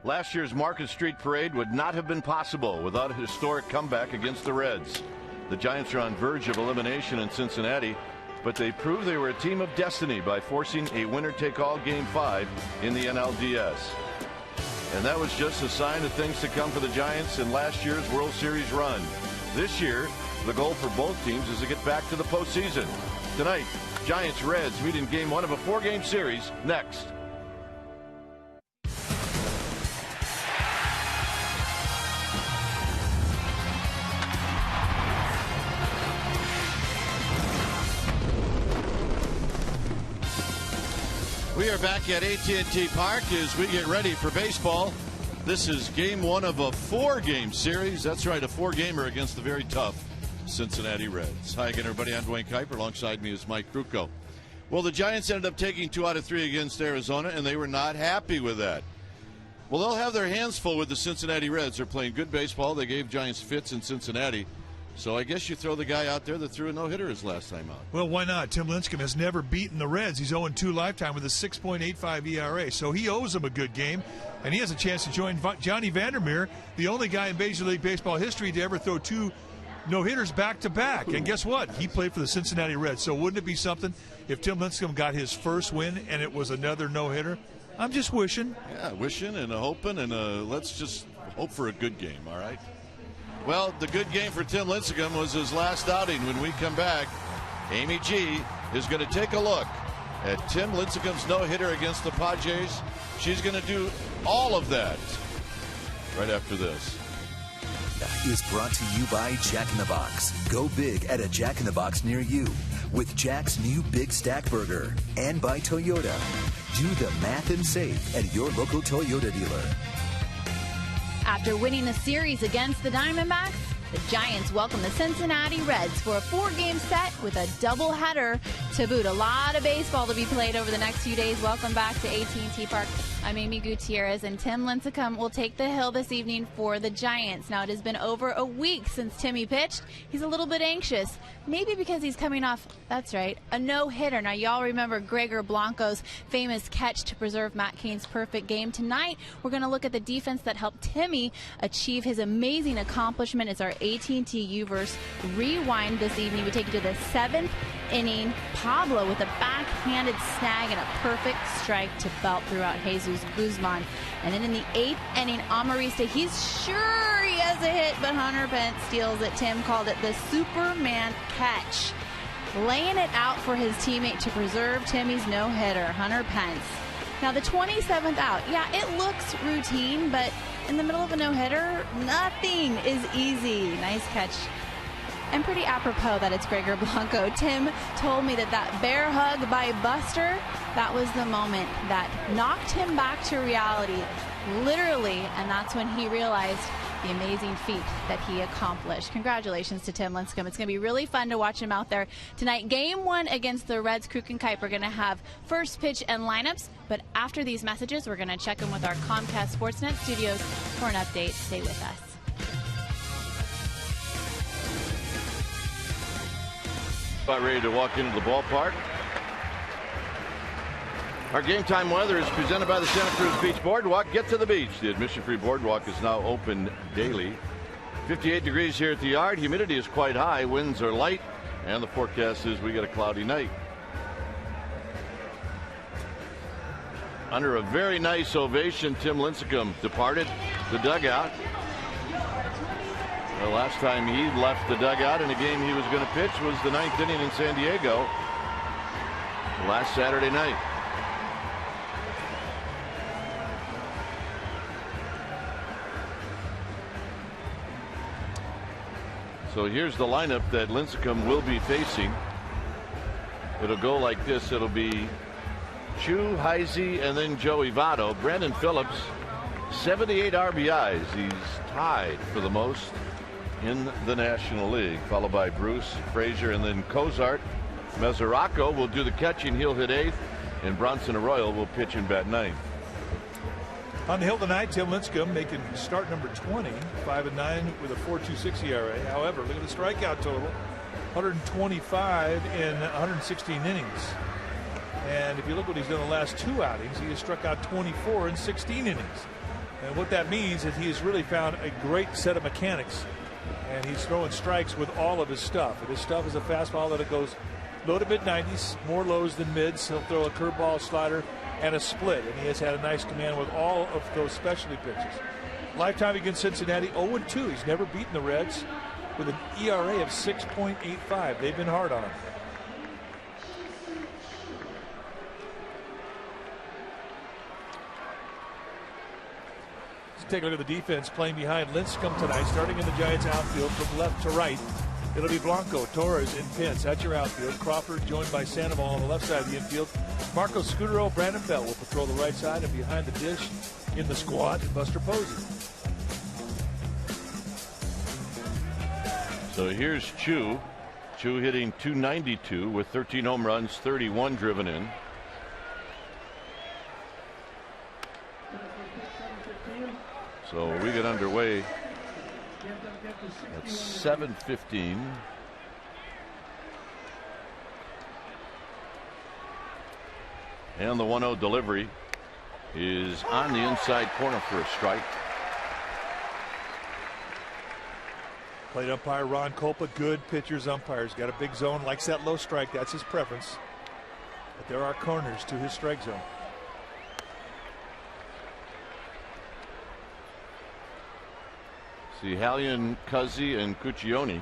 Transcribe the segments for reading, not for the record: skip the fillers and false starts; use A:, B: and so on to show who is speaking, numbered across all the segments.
A: Last year's Market Street Parade would not have been possible without a historic comeback against the Reds. The Giants are on verge of elimination in Cincinnati, but they proved they were a team of destiny by forcing a winner-take-all Game 5 in the NLDS. And that was just a sign of things to come for the Giants in last year's World Series run. This year, the goal for both teams is to get back to the postseason. Tonight, Giants-Reds meet in Game 1 of a 4-game series next.
B: We are back at AT&T Park as we get ready for baseball. This is Game 1 of a 4-game series. That's right, a 4-gamer against the very tough Cincinnati Reds. Hi again, everybody. I'm Dwayne Kuiper. Alongside me is Mike Krukow. Well, the Giants ended up taking 2 out of 3 against Arizona, and they were not happy with that. Well, they'll have their hands full with the Cincinnati Reds. They're playing good baseball. They gave Giants fits in Cincinnati. So I guess you throw the guy out there that threw a no-hitter his last time out.
C: Well, why not? Tim Lincecum has never beaten the Reds. He's 0-2 lifetime with a 6.85 ERA. So he owes them a good game, and he has a chance to join Johnny Vandermeer, the only guy in Major League Baseball history to ever throw 2 no-hitters back-to-back. And guess what? He played for the Cincinnati Reds. So wouldn't it be something if Tim Lincecum got his first win and it was another no-hitter? I'm just wishing.
B: Yeah, wishing and hoping, and let's just hope for a good game, all right? Well, the good game for Tim Lincecum was his last outing. When we come back, Amy G is going to take a look at Tim Lincecum's no-hitter against the Padres. She's going to do all of that right after this.
D: Is brought to you by Jack in the Box. Go big at a Jack in the Box near you with Jack's new Big Stack Burger. And by Toyota. Do the math and save at your local Toyota dealer.
E: After winning the series against the Diamondbacks, the Giants welcome the Cincinnati Reds for a 4-game set with a doubleheader to boot. A lot of baseball to be played over the next few days. Welcome back to AT&T Park. I'm Amy Gutierrez, and Tim Lincecum will take the hill this evening for the Giants. Now, it has been over a week since Timmy pitched. He's a little bit anxious, maybe because he's coming off, that's right, a no-hitter. Now, y'all remember Gregor Blanco's famous catch to preserve Matt Cain's perfect game. Tonight, we're going to look at the defense that helped Timmy achieve his amazing accomplishment. It's our AT&T U-verse Rewind this evening. We take you to the 7th inning. Pablo with a backhanded snag and a perfect strike to belt throughout Jesus Guzman. And then in the 8th inning, Amarista, he's sure he has a hit, but Hunter Pence steals it. Tim called it the Superman catch, laying it out for his teammate to preserve Timmy's no-hitter, Hunter Pence. Now, the 27th out, yeah, it looks routine, but in the middle of a no-hitter, nothing is easy. Nice catch. And pretty apropos that it's Gregor Blanco. Tim told me that bear hug by Buster, that was the moment that knocked him back to reality, literally, and that's when he realized the amazing feat that he accomplished. Congratulations to Tim Lincecum. It's going to be really fun to watch him out there tonight. Game 1 against the Reds. Kruk and Kuiper are going to have first pitch and lineups, but after these messages, we're going to check in with our Comcast Sportsnet studios for an update. Stay with us.
A: About ready to walk into the ballpark. Our game time weather is presented by the Santa Cruz Beach Boardwalk. Get to the beach. The admission-free boardwalk is now open daily. 58 degrees here at the yard. Humidity is quite high. Winds are light. And the forecast is we get a cloudy night. Under a very nice ovation, Tim Lincecum departed the dugout. The last time he left the dugout in a game he was going to pitch was the 9th inning in San Diego last Saturday night. So here's the lineup that Lincecum will be facing. It'll go like this. It'll be Choo, Heisey, and then Joey Votto. Brandon Phillips, 78 RBIs. He's tied for the most in the National League, followed by Bruce, Frazier, and then Cozart. Mesoraco will do the catching. He'll hit 8th, and Bronson Arroyo will pitch and bat 9th.
C: On the hill tonight, Tim Lincecum making start number 20, 5-9 with a 4.26 ERA. However, look at the strikeout total, 125 in 116 innings. And if you look what he's done the last 2 outings, he has struck out 24 in 16 innings. And what that means is he has really found a great set of mechanics. And he's throwing strikes with all of his stuff. And his stuff is a fastball that goes low to mid-90s, more lows than mids. He'll throw a curveball, slider, and a split. And he has had a nice command with all of those specialty pitches. Lifetime against Cincinnati, 0-2. He's never beaten the Reds with an ERA of 6.85. They've been hard on him. Take a look at the defense playing behind Lincecum tonight, starting in the Giants outfield from left to right. It'll be Blanco, Torres, and Pence. That's your outfield. Crawford joined by Sandoval on the left side of the infield. Marco Scudero, Brandon Belt will patrol the right side, and behind the dish in the squad, Buster Posey.
A: So here's Choo. Choo hitting .292 with 13 home runs, 31 driven in. So we get underway at 7:15. And the 1-0 delivery is on the inside corner for a strike.
C: Plate umpire Ron Kolpa, good pitchers umpires. Got a big zone, likes that low strike. That's his preference. But there are corners to his strike zone.
A: See Hallian, Cuzzi, and Cuccione.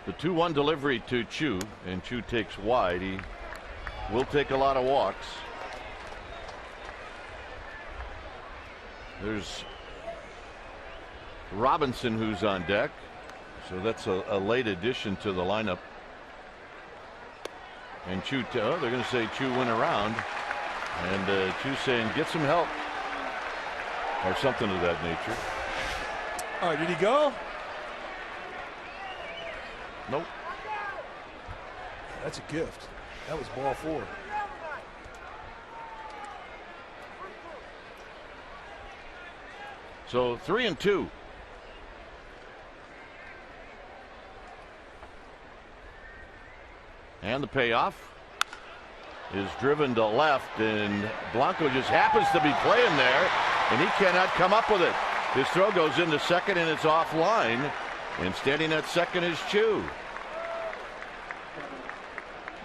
A: The 2-1 delivery to Choo, and Choo takes wide. He will take a lot of walks. There's Robinson, who's on deck, so that's a late addition to the lineup. And Choo, they're going to say Choo went around. And Choo saying, get some help. Or something of that nature.
C: All right, did he go?
A: Nope.
C: That's a gift. That was ball 4.
A: So 3-2. And the payoff is driven to left, and Blanco just happens to be playing there, and he cannot come up with it. His throw goes into second, and it's offline, and standing at second is Choo.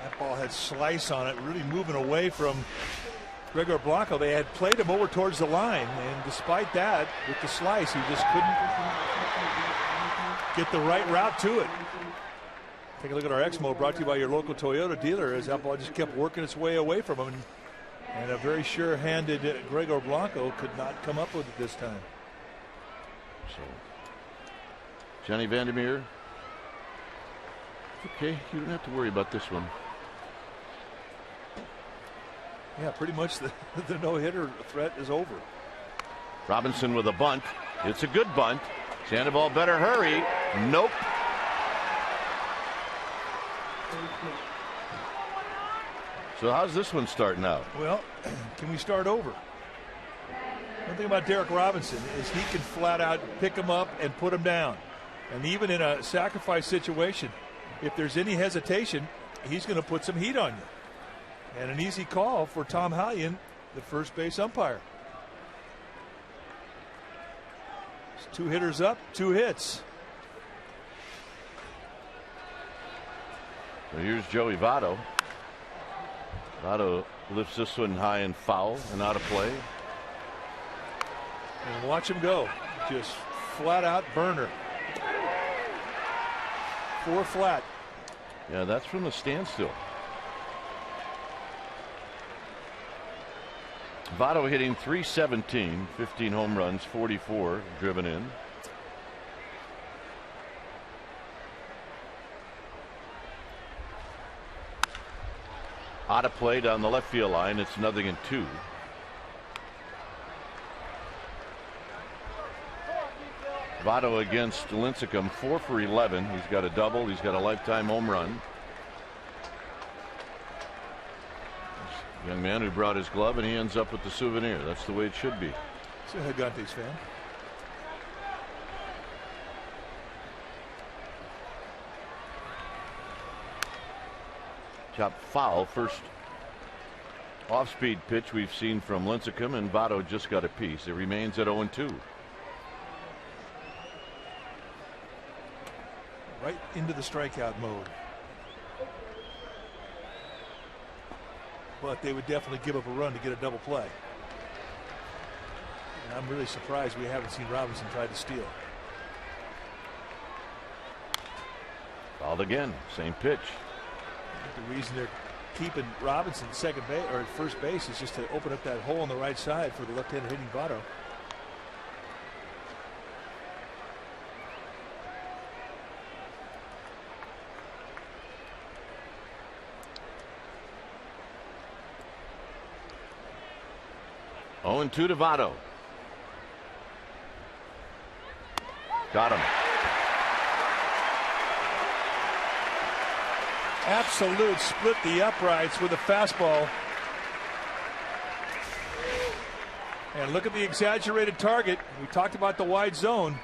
C: That ball had slice on it, really moving away from Gregor Blanco. They had played him over towards the line, and despite that, with the slice, he just couldn't get the right route to it. Take a look at our Exmo, brought to you by your local Toyota dealer, as that ball just kept working its way away from him. And a very sure-handed Gregor Blanco could not come up with it this time.
A: So, Johnny Vandermeer. Okay, you don't have to worry about this one.
C: Yeah, pretty much the no-hitter threat is over.
A: Robinson with a bunt. It's a good bunt. Sandoval better hurry. Nope. So how's this one starting out?
C: Well, can we start over? One thing about Derrick Robinson is he can flat out pick him up and put him down. And even in a sacrifice situation, if there's any hesitation, he's going to put some heat on you. And an easy call for Tom Hallian, the first base umpire. It's 2 hitters up, 2 hits.
A: So here's Joey Votto. Votto lifts this one high and foul and out of play.
C: And watch him go. Just flat out burner. 4 flat.
A: Yeah, that's from the standstill. Votto hitting .317, 15 home runs, 44 driven in. Out of play down the left field line. It's 0-2. Votto against Lincecum, 4 for 11. He's got a double. He's got a lifetime home run. Young man who brought his glove, and he ends up with the souvenir. That's the way it should be.
C: He's a Gigantes fan.
A: Chopped foul. First off-speed pitch we've seen from Lincecum, and Votto just got a piece. It remains at 0-2.
C: Right into the strikeout mode. But they would definitely give up a run to get a double play. And I'm really surprised we haven't seen Robinson try to steal.
A: Fouled again. Same pitch.
C: The reason they're keeping Robinson second base or first base is just to open up that hole on the right side for the left-handed hitting Votto.
A: Oh, 2 to Votto. Got him.
C: Absolute split the uprights with a fastball. And look at the exaggerated target. We talked about the wide zone.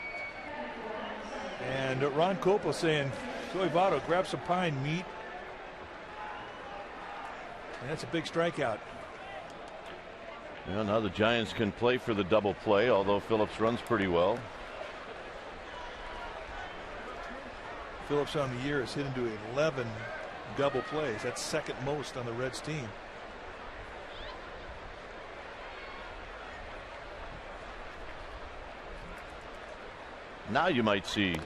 C: And Ron Copel saying, Joey Votto, grab some pine meat. And that's a big strikeout.
A: Yeah, now the Giants can play for the double play, although Phillips runs pretty well.
C: Phillips on the year has hit into 11 double plays. That's second most on the Reds team.
A: Now you might see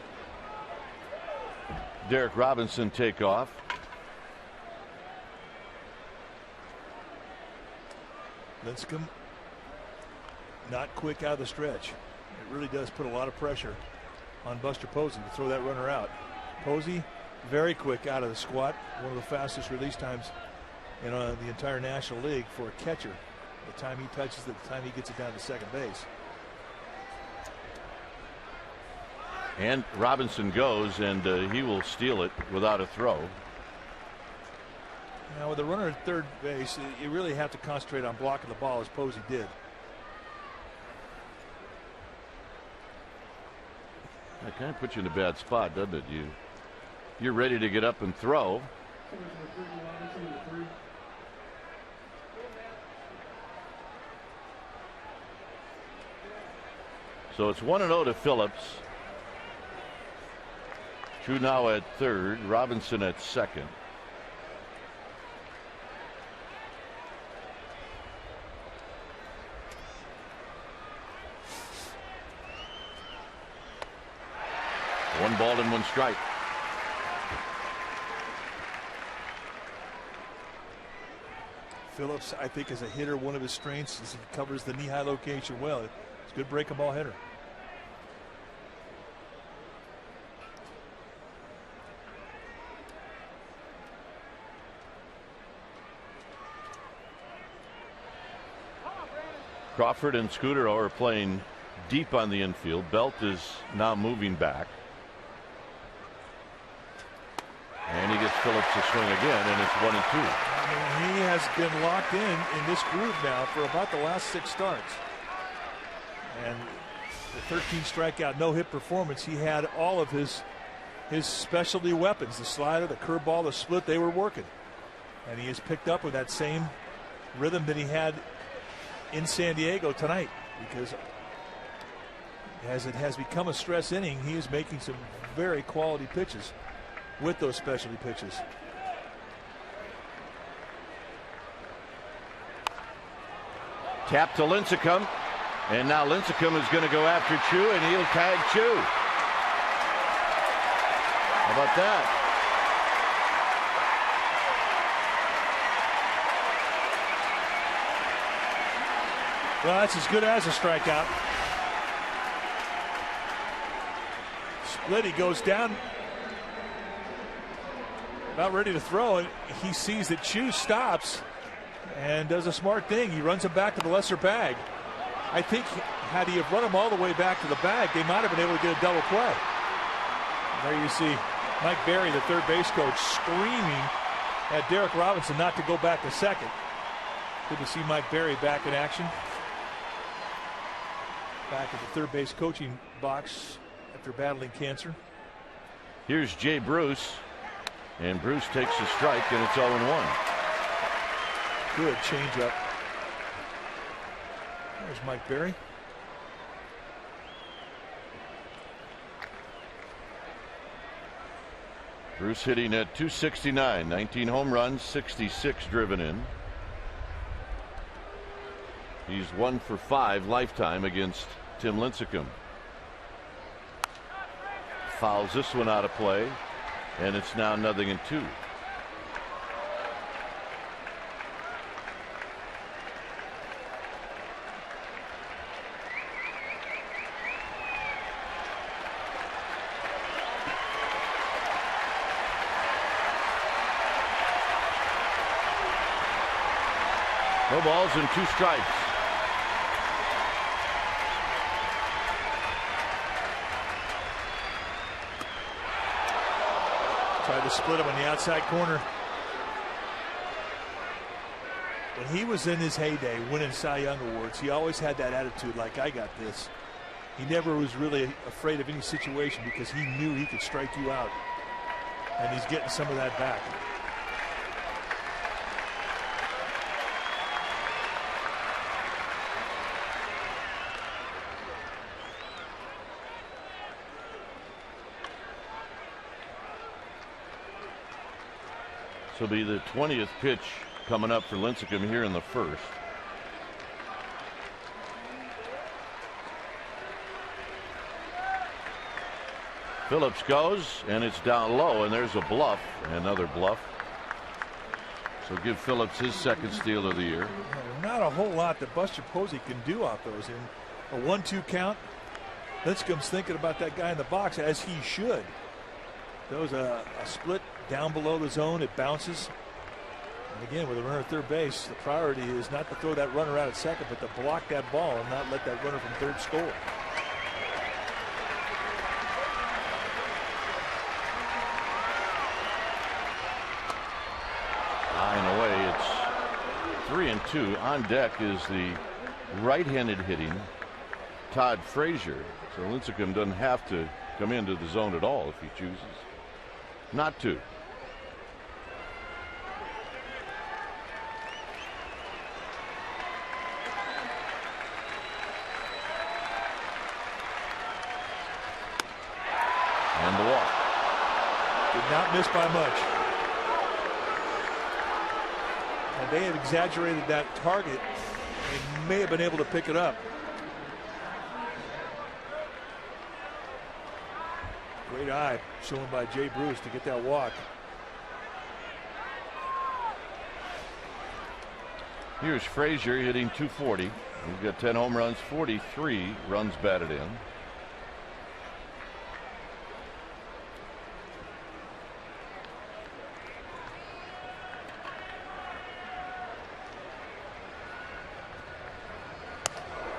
A: Derrick Robinson take off.
C: Lincecum not quick out of the stretch. It really does put a lot of pressure on Buster Posey to throw that runner out. Posey very quick out of the squat. One of the fastest release times in the entire National League for a catcher. The time he touches it, the time he gets it down to second base.
A: And Robinson goes, and he will steal it without a throw.
C: Now with the runner at third base, you really have to concentrate on blocking the ball as Posey did.
A: That kind of puts you in a bad spot, doesn't it? You're ready to get up and throw. So it's 1-0 to Phillips. Choo now at third, Robinson at second. One ball and one strike.
C: Phillips, I think, as a hitter, one of his strengths is he covers the knee-high location well. He's a good breaking ball hitter.
A: Crawford and Scudero are playing deep on the infield. Belt is now moving back. And he gets Phillips to swing again, and it's 1-2.
C: I mean, he has been locked in this groove now for about the last 6 starts. And the 13 strikeout, no hit performance, he had all of his specialty weapons, the slider, the curveball, the split, they were working. And he has picked up with that same rhythm that he had in San Diego tonight, because as it has become a stress inning, he is making some very quality pitches with those specialty pitches.
A: Tap to Lincecum, and now Lincecum is going to go after Choo, and he'll tag Choo. How about that?
C: Well, that's as good as a strikeout. Split, he goes down, about ready to throw, and he sees that Choo stops and does a smart thing. He runs him back to the lesser bag. I think had he have run him all the way back to the bag, they might have been able to get a double play. There you see Mike Berry, the third base coach, screaming at Derrick Robinson not to go back to second. Good to see Mike Berry back in action. Back at the third base coaching box after battling cancer.
A: Here's Jay Bruce. And Bruce takes a strike, and it's 0-1.
C: Good changeup. There's Mike Berry.
A: Bruce hitting at .269, 19 home runs, 66 driven in. He's 1 for 5 lifetime against Tim Lincecum. Fouls this one out of play, and it's now 0-2. No balls and 2 strikes.
C: Tried to split him on the outside corner. When he was in his heyday winning Cy Young awards, he always had that attitude like, I got this. He never was really afraid of any situation because he knew he could strike you out. And he's getting some of that back.
A: This will be the 20th pitch coming up for Lincecum here in the first. Phillips goes, and it's down low, and there's a bluff, another bluff. So give Phillips his second steal of the year.
C: Not a whole lot that Buster Posey can do off those. In a 1-2 count, Lincecum's thinking about that guy in the box, as he should. There was a split down below the zone. It bounces. And again, with a runner at third base, the priority is not to throw that runner out at second, but to block that ball and not let that runner from third score.
A: High and away. It's 3-2. On deck is the right-handed hitting Todd Frazier. So Lincecum doesn't have to come into the zone at all if he chooses not to. And the walk.
C: Did not miss by much. And they had exaggerated that target. They may have been able to pick it up. Great eye shown by Jay Bruce to get that walk.
A: Here's Frazier hitting .240. He's got 10 home runs, 43 runs batted in.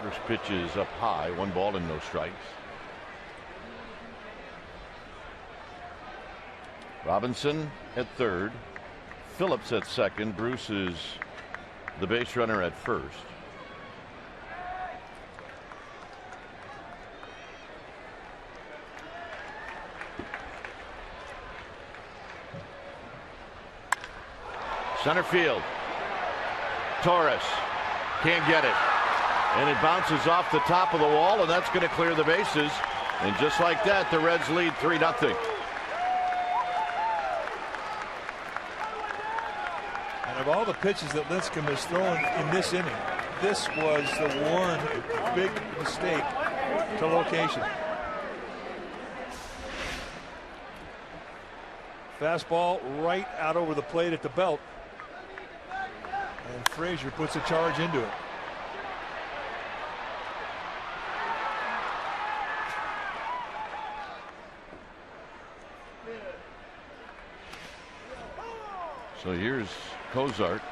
A: First pitch is up high, 1 ball and no strikes. Robinson at third, Phillips at second. Bruce is the base runner at first. Center field. Torres can't get it. And it bounces off the top of the wall, and that's going to clear the bases. And just like that, the Reds lead 3-0.
C: Of all the pitches that Lincecum has thrown in this inning, this was the one big mistake to location. Fastball right out over the plate at the belt. And Frazier puts a charge into it.
A: So here's Cozart.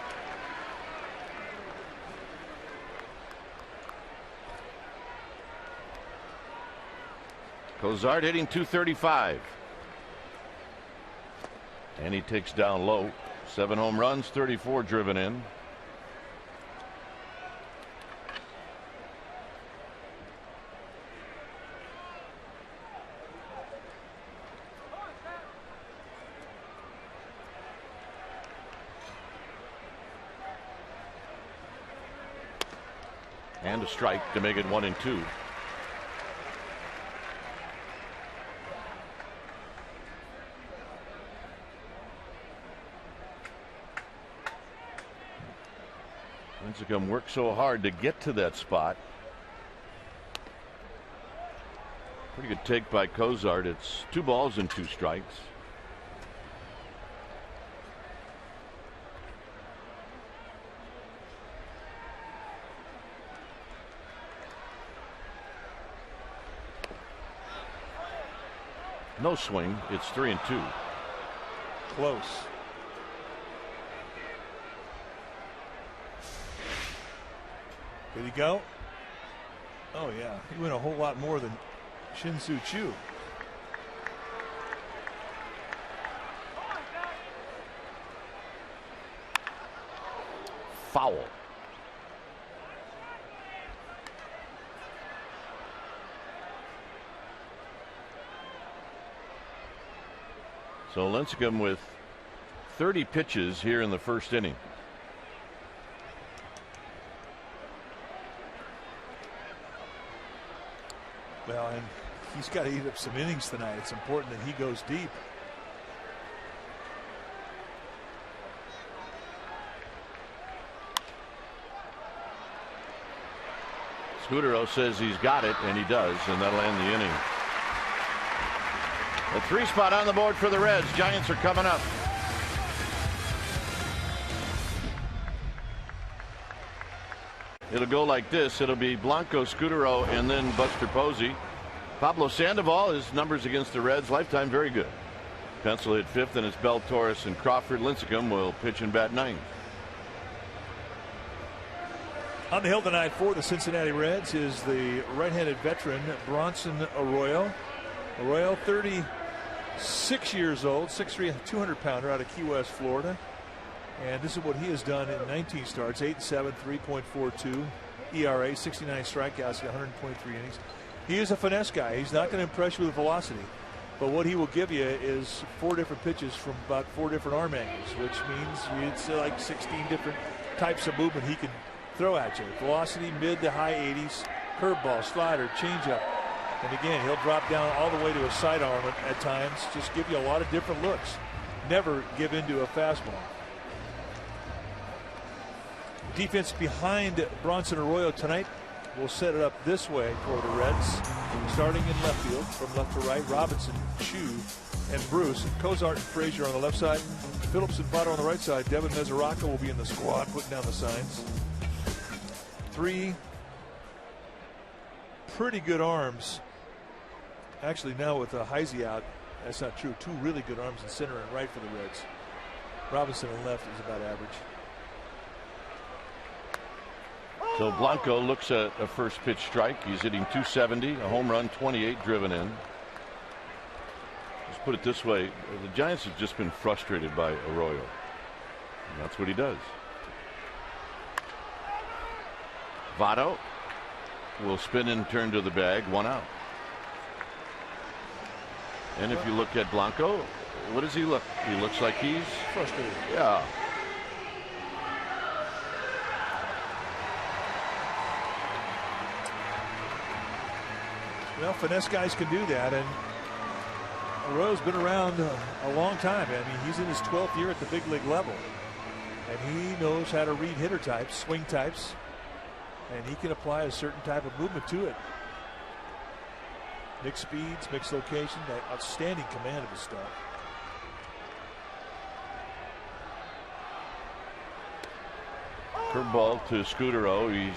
A: Cozart hitting .235. And he takes down low. 7 home runs, 34 driven in. And a strike to make it 1-2. Lincecum worked so hard to get to that spot. Pretty good take by Cozart. It's 2 balls and 2 strikes. No swing. It's 3-2.
C: Close. Did he go? Oh yeah, he went a whole lot more than Shin-Soo Choo.
A: Foul. So Lincecum with 30 pitches here in the first inning.
C: Well, and he's got to eat up some innings tonight. It's important that he goes deep.
A: Scudero says he's got it, and he does, and that'll end the inning. A 3 spot on the board for the Reds. Giants are coming up. It'll go like this. It'll be Blanco, Scudero, and then Buster Posey. Pablo Sandoval, his numbers against the Reds, lifetime very good. Pencil hit 5th, and it's Bell, Torres, and Crawford. Lincecum will pitch and bat 9th.
C: On the hill tonight for the Cincinnati Reds is the right-handed veteran Bronson Arroyo. Arroyo, 36 years old, 6'3", 200-pounder out of Key West, Florida. And this is what he has done in 19 starts, 8-7, 3.42 ERA, 69 strikeouts in 123 innings. He is a finesse guy. He's not going to impress you with velocity. But what he will give you is 4 different pitches from about 4 different arm angles, which means it's like 16 different types of movement he can throw at you. Velocity, mid to high 80s, curveball, slider, changeup. And again, he'll drop down all the way to a sidearm at times. Just give you a lot of different looks. Never give in to a fastball. Defense behind Bronson Arroyo tonight will set it up this way for the Reds. Starting in left field from left to right, Robinson, Choo, and Bruce. Cozart and Frazier on the left side. Phillips and Votto on the right side. Devin, Mesoraco will be in the squad putting down the signs. 3 pretty good arms. Actually, now with Heisey out, that's not true. 2 really good arms in center and right for the Reds. Robinson on left is about average.
A: So Blanco looks at a first pitch strike. He's hitting 270, a home run, 28 driven in. Let's put it this way. The Giants have just been frustrated by Arroyo. And that's what he does. Votto will spin and turn to the bag, 1 out. And if you look at Blanco, what does he look? He looks like he's
C: frustrated.
A: Yeah.
C: Well, finesse guys can do that, and Arroyo's been around a long time. I mean, he's in his 12th year at the big league level, and he knows how to read hitter types, swing types, and he can apply a certain type of movement to it. Mixed speeds, mixed location, that outstanding command of his stuff.
A: Curveball to Scudero. He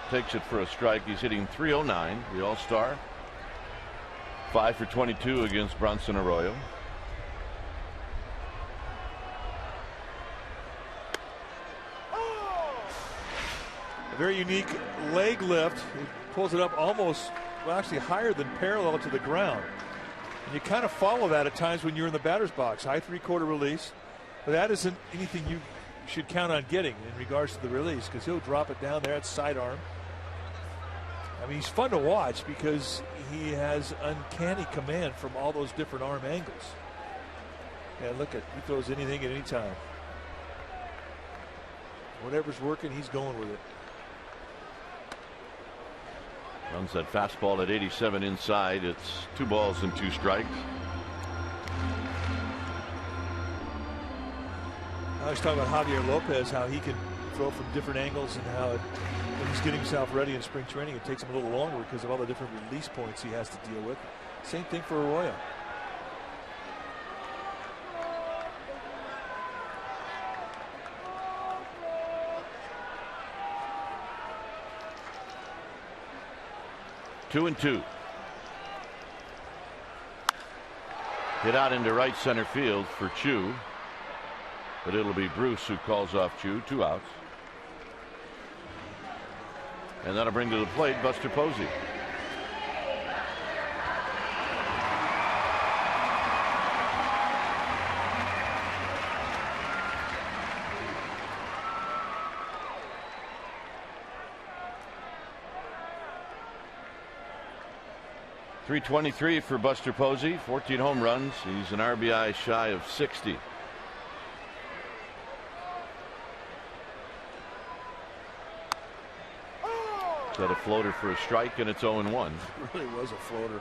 A: takes it for a strike. He's hitting 309, the All-Star. 5 for 22 against Bronson Arroyo.
C: A very unique leg lift. He pulls it up almost, well, actually higher than parallel to the ground. And you kind of follow that at times when you're in the batter's box. High 3/4 release. But that isn't anything you should count on getting in regards to the release, because he'll drop it down there at sidearm. I mean, he's fun to watch because he has uncanny command from all those different arm angles. And look at, he throws anything at any time. Whatever's working, he's going with it.
A: Runs that fastball at 87 inside. It's 2 balls and 2 strikes.
C: I was talking about Javier Lopez, how he can throw from different angles, and how when he's getting himself ready in spring training, it takes him a little longer because of all the different release points he has to deal with. Same thing for Arroyo.
A: Two and two. Hit out into right center field for Choo. But it'll be Bruce who calls off Choo. 2 outs. And that'll bring to the plate Buster Posey. .323 for Buster Posey, 14 home runs. He's an RBI shy of 60. Got a floater for a strike, and it's 0-1.
C: It really was a floater.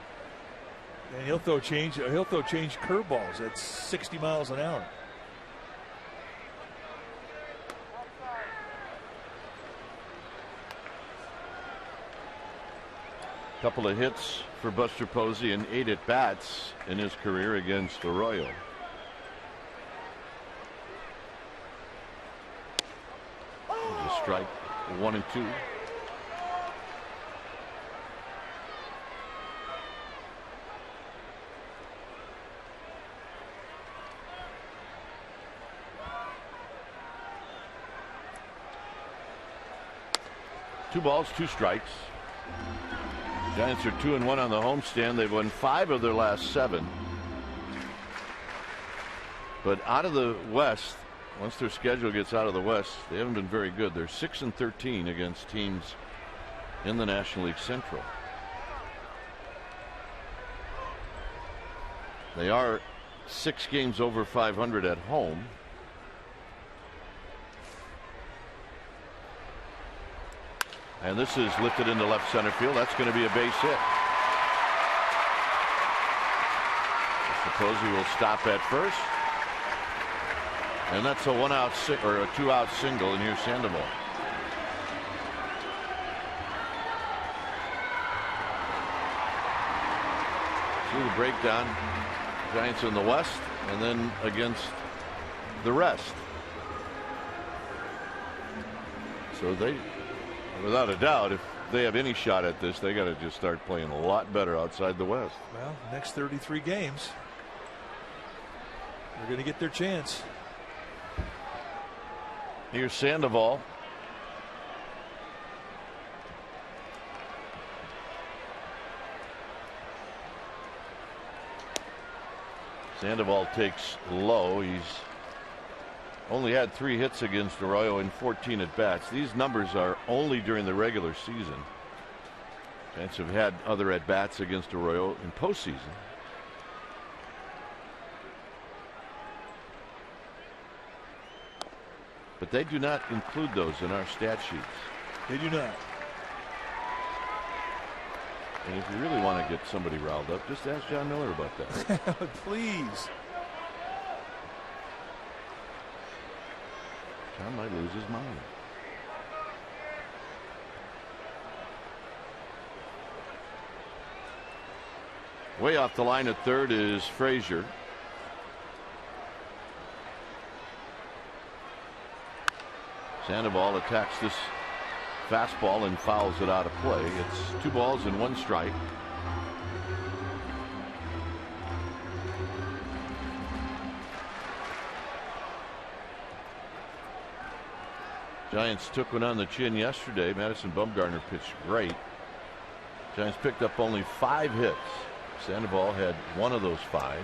C: And he'll throw change curveballs at 60 miles an hour.
A: Couple of hits for Buster Posey and 8 at bats in his career against Arroyo. There's a strike, 1 and 2. Two balls, 2 strikes. Giants are 2-1 on the homestand. They've won 5 of their last 7. But out of the West, once their schedule gets out of the West, they haven't been very good. They're 6-13 against teams in the National League Central. They are 6 games over 500 at home. And this is lifted into left center field. That's going to be a base hit. I suppose he will stop at first. And that's a 1-out or a 2-out single, and here's Sandoval. See the breakdown. Giants in the West, and then against the rest. So they, without a doubt, if they have any shot at this, they got to just start playing a lot better outside the West.
C: Well, next 33 games, they're going to get their chance.
A: Here's Sandoval. Sandoval takes low. He's only had 3 hits against Arroyo in 14 at bats. These numbers are only during the regular season. Giants have had other at bats against Arroyo in postseason. But they do not include those in our stat sheets.
C: They do not.
A: And if you really want to get somebody riled up, just ask John Miller about that.
C: Please.
A: John might lose his mind. Way off the line at third is Frazier. Sandoval attacks this fastball and fouls it out of play. It's 2 balls and 1 strike. Giants took one on the chin yesterday. Madison Bumgarner pitched great. Giants picked up only 5 hits. Sandoval had 1 of those 5.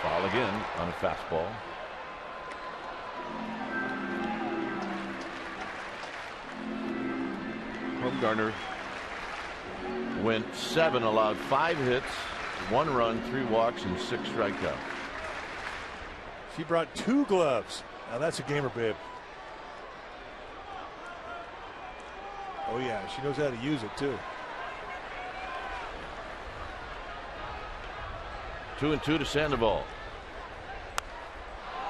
A: Foul again on a fastball. Bumgarner went 7, allowed 5 hits, 1 run, 3 walks, and 6 strikeouts.
C: She brought 2 gloves. Now that's a gamer, babe. Oh, yeah. She knows how to use it, too.
A: 2-2 to Sandoval.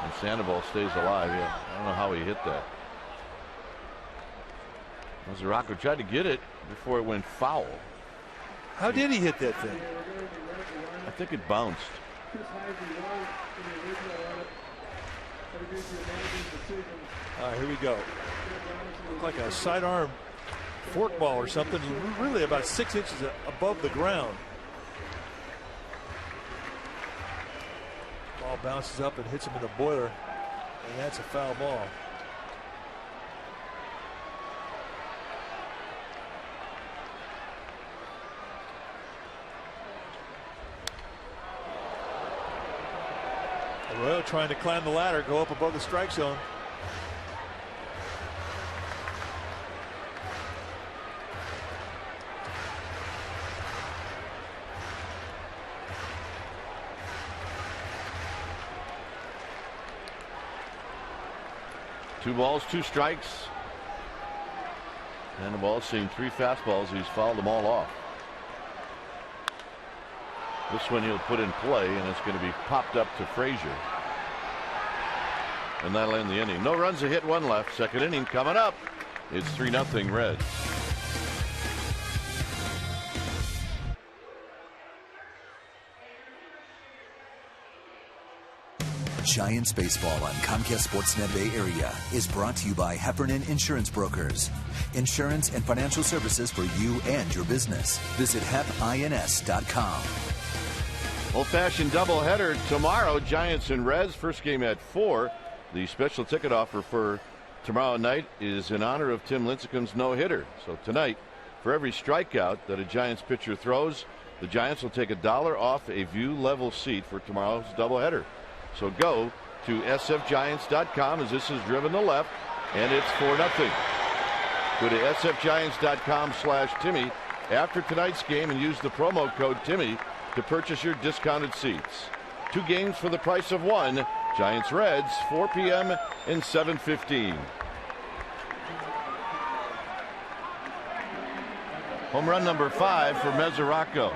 A: And Sandoval stays alive. Yeah, I don't know how he hit that. Mesoraco tried to get it before it went foul.
C: How did he hit that thing?
A: I think it bounced.
C: All right, here we go. Looked like a sidearm forkball or something, really about 6 inches above the ground. Ball bounces up and hits him in the boiler, and that's a foul ball. Arroyo trying to climb the ladder, go up above the strike zone.
A: Two balls, two strikes. And the ball's seen three fastballs. He's fouled them all off. This one he'll put in play, and it's going to be popped up to Frazier. And that'll end the inning. No runs, a hit, one left. Second inning coming up. It's 3-0 Reds.
D: Giants baseball on Comcast Sportsnet Bay Area is brought to you by Heffernan Insurance Brokers. Insurance and financial services for you and your business. Visit HEPINS.com.
A: Old-fashioned doubleheader tomorrow. Giants and Reds. First game at 4. The special ticket offer for tomorrow night is in honor of Tim Lincecum's no-hitter. So tonight, for every strikeout that a Giants pitcher throws, the Giants will take $1 off a view-level seat for tomorrow's doubleheader. So go to sfgiants.com as this is driven to left, and it's 4-0. Go to sfgiants.com/Timmy after tonight's game and use the promo code Timmy to purchase your discounted seats. 2 games for the price of 1. Giants Reds, 4 p.m. and 7:15. Home run number 5 for Mesoraco.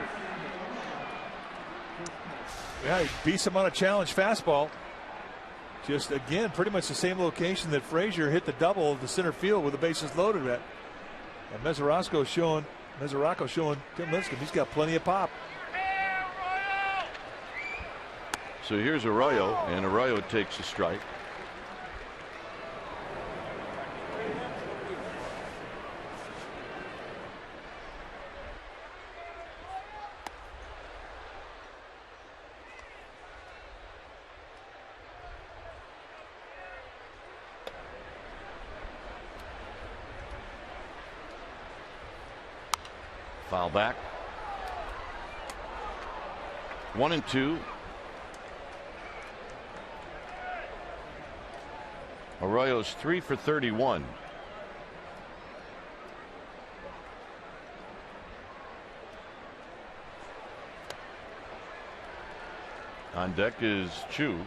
C: Yeah, he beats him on a challenge fastball. Just again, pretty much the same location that Frazier hit the double of the center field with the bases loaded at. And Mesoraco showing Tim Lincecum he's got plenty of pop.
A: So here's Arroyo, and Arroyo takes a strike. Foul back. 1-2. Arroyo's 3 for 31. On deck is Choo.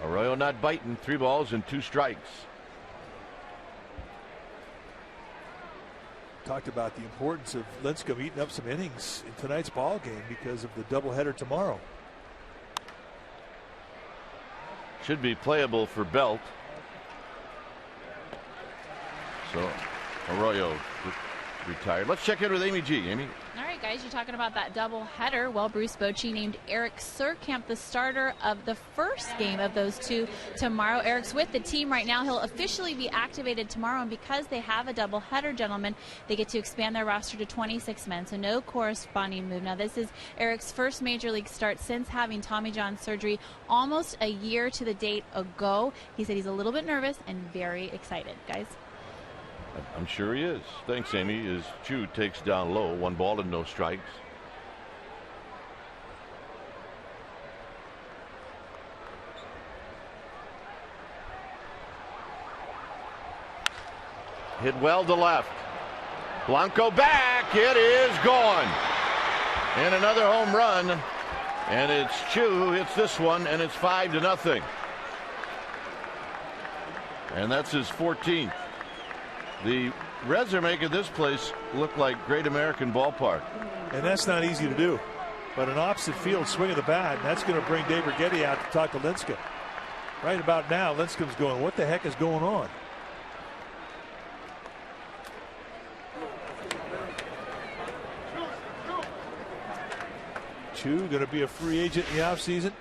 A: Arroyo not biting. 3 balls and 2 strikes.
C: Talked about the importance of Lincecum eating up some innings in tonight's ball game because of the doubleheader tomorrow.
A: Should be playable for Belt. So Arroyo retired. Let's check in with Amy G. Amy.
E: All right, guys, you're talking about that double header. Well, Bruce Bochy named Eric Surkamp the starter of the first game of those 2 tomorrow. Eric's with the team right now. He'll officially be activated tomorrow, and because they have a double header, gentlemen, they get to expand their roster to 26 men, so no corresponding move. Now, this is Eric's first major league start since having Tommy John surgery almost a year to the date ago. He said he's a little bit nervous and very excited, guys.
A: I'm sure he is. Thanks, Amy. As Choo takes down low, 1 ball and no strikes. Hit well to left. Blanco back. It is gone. And another home run. And it's Choo who hits this one, and it's 5-0. And that's his 14th. The Reds are making this place look like Great American Ballpark.
F: And that's not easy to do. But an opposite field swing of the bat, and that's going to bring Dave Righetti out to talk to Lincecum. Right about now, Lincecum's going, what the heck is going on? Choo going to be a free agent in the offseason,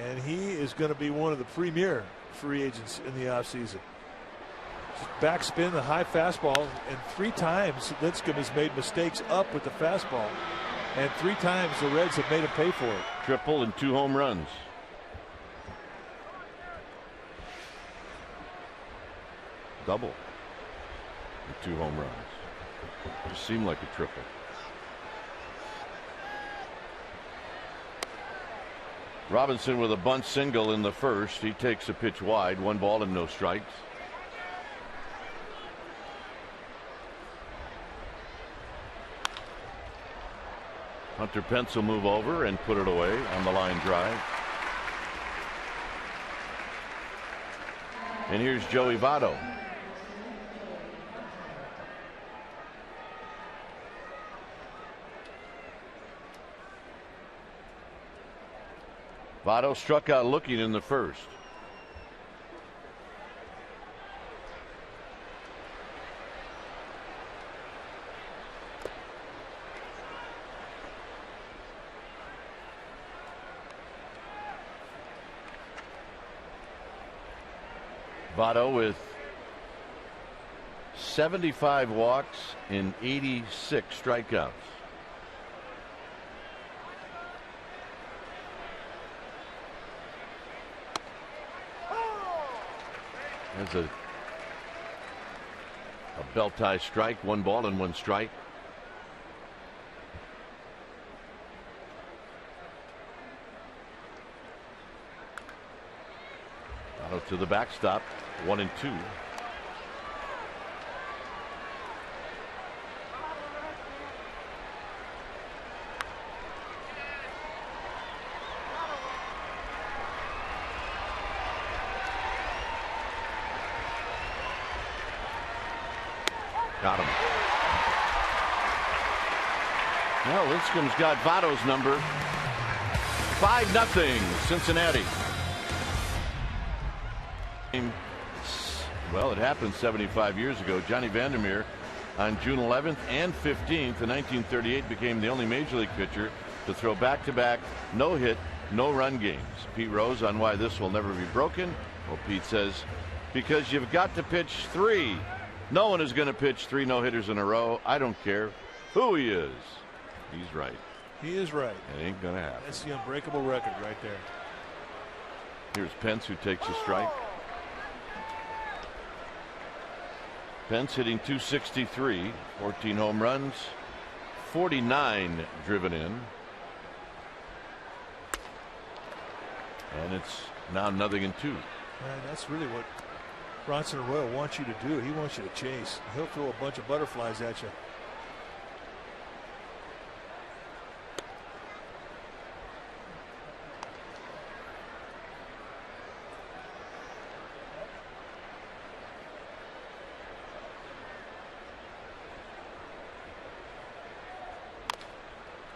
F: and he is going to be one of the premier free agents in the offseason. Backspin, the high fastball, and 3 times Lincecum has made mistakes up with the fastball, and 3 times the Reds have made him pay for it.
A: Triple and 2 home runs. Double and 2 home runs. Just seemed like a triple. Robinson with a bunt single in the first. He takes a pitch wide, 1 ball and no strikes. Hunter Pence will move over and put it away on the line drive. And here's Joey Votto. Votto struck out looking in the first. Votto with 75 walks in 86 strikeouts. There's a belt tie strike, 1 ball and 1 strike. Votto to the backstop, 1-2. Got him. Well, Lincecum's got Votto's number. 5-0 Cincinnati. Well, it happened 75 years ago. Johnny Vandermeer on June 11th and 15th in 1938 became the only major league pitcher to throw back-to-back no-hit, no-run games. Pete Rose on why this will never be broken. Well, Pete says, because you've got to pitch 3. No one is going to pitch 3 no-hitters in a row. I don't care who he is. He's right.
F: He is right.
A: It ain't going to happen.
F: That's the unbreakable record right there.
A: Here's Pence, who takes a strike. Pence hitting .263, 14 home runs, 49 driven in. And it's now 0-2.
F: That's really what Bronson Arroyo wants you to do. He wants you to chase. He'll throw a bunch of butterflies at you.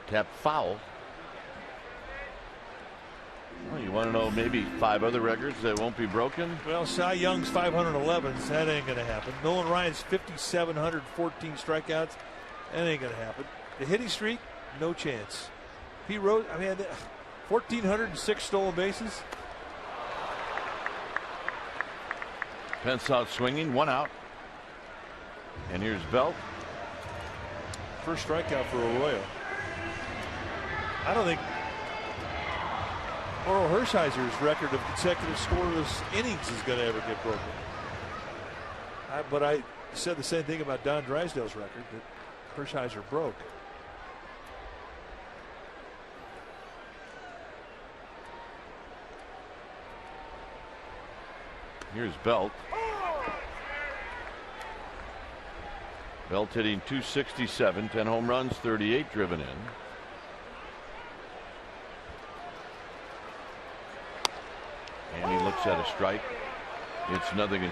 A: Tap foul. Well, you want to know maybe 5 other records that won't be broken?
F: Well, Cy Young's 511s. That ain't going to happen. Nolan Ryan's 5,714 strikeouts. That ain't going to happen. The hitting streak, no chance. Pete Rose, 1,406 stolen bases.
A: Pence out swinging, 1 out. And here's Belt.
F: First strikeout for Arroyo. I don't think Orel Hershiser's record of consecutive scoreless innings is going to ever get broken. But I said the same thing about Don Drysdale's record that Hershiser broke.
A: Here's Belt. Belt hitting .267, 10 home runs, 38 driven in. looks at a strike. It's 0-2.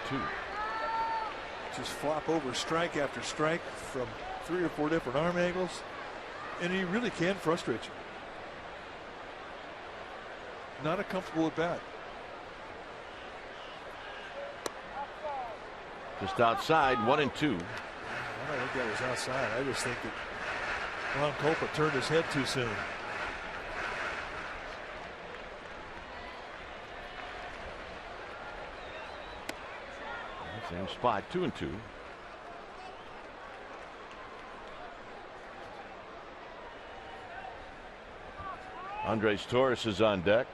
F: Just flop over strike after strike from 3 or 4 different arm angles, and he really can frustrate you. Not a comfortable at bat.
A: Just outside, 1-2.
F: I don't think that was outside. I just think that Ron Copa turned his head too soon.
A: Same spot, 2-2. Andres Torres is on deck.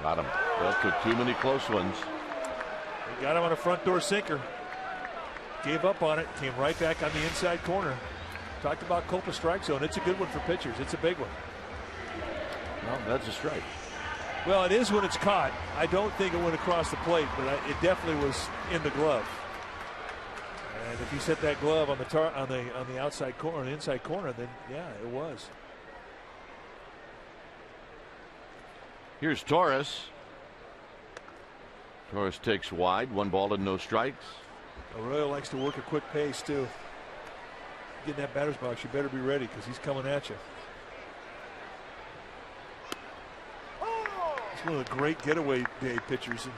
A: Got him. Well, took too many close ones.
F: He got him on a front door sinker. Gave up on it. Came right back on the inside corner. Talked about Copa strike zone. It's a good one for pitchers. It's a big one.
A: Well, that's a strike.
F: Well, it is when it's caught. I don't think it went across the plate, but it definitely was in the glove. And if he set that glove on the outside corner, on the inside corner, then yeah, it was.
A: Here's Torres. Torres takes wide, 1 ball and no strikes.
F: Arroyo likes to work a quick pace too. Get in that batter's box, you better be ready because he's coming at you. He's one of the great getaway day pitchers in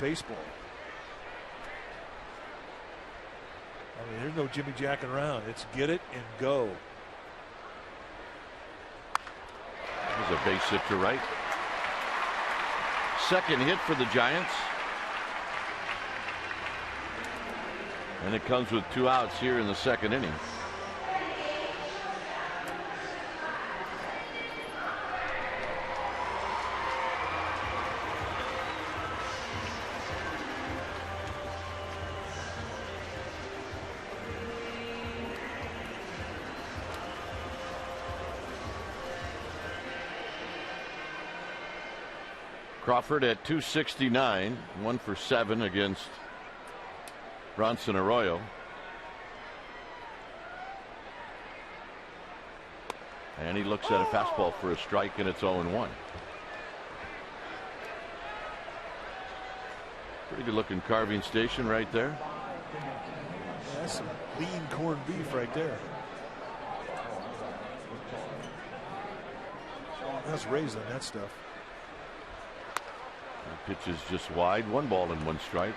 F: baseball. I mean, there's no Jimmy jacking around. It's get it and go.
A: There's a base hit to right. Second hit for the Giants. And it comes with 2 outs here in the second inning. Crawford at 269, 1 for 7 against Bronson Arroyo. And he looks at a fastball for a strike, and it's 0-1. Pretty good looking carving station right there.
F: Yeah, that's some lean corned beef right there. That's raised on that stuff.
A: Pitch is just wide, 1 ball and 1 strike.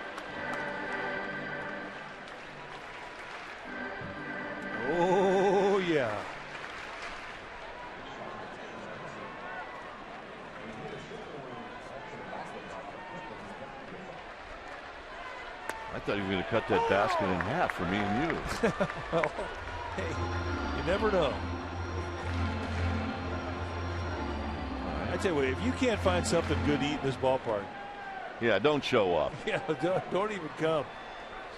F: Oh, yeah.
A: I thought he was going to cut that basket in half for me and you.
F: Well, hey, you never know. I tell you what, if you can't find something good to eat in this ballpark,
A: yeah, don't show up.
F: Yeah, don't even come,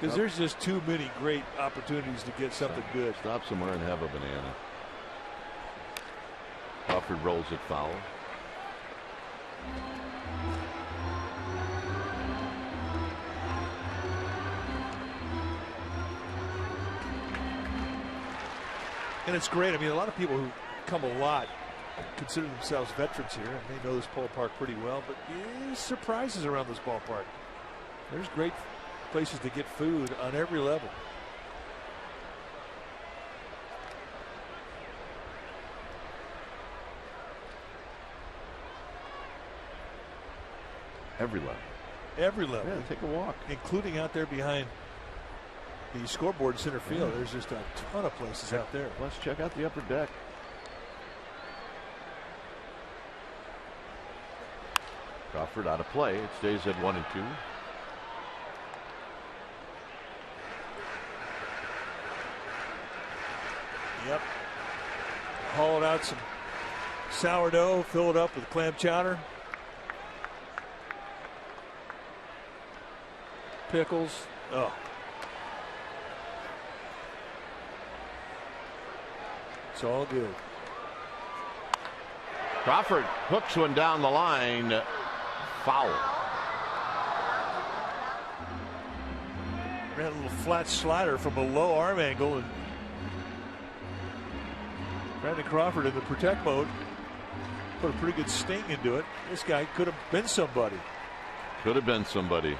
F: because there's just too many great opportunities to get something good.
A: Stop somewhere and have a banana. Crawford rolls it foul.
F: And it's great. I mean, a lot of people who come a lot consider themselves veterans here, and they know this ballpark pretty well, but there's surprises around this ballpark. There's great places to get food on every level.
A: Every level.
F: Every level.
A: Yeah, take a walk.
F: Including out there behind the scoreboard center field. Yeah. There's just a ton of places out there.
A: Let's check out the upper deck. Crawford out of play. It stays at 1-2.
F: Yep. Hauled out some sourdough, fill it up with clam chowder, pickles. Oh. It's all good.
A: Crawford hooks one down the line. Foul.
F: Ran a little flat slider from a low arm angle and Brandon Crawford in the protect mode. Put a pretty good sting into it. This guy could have been somebody.
A: Could have been somebody.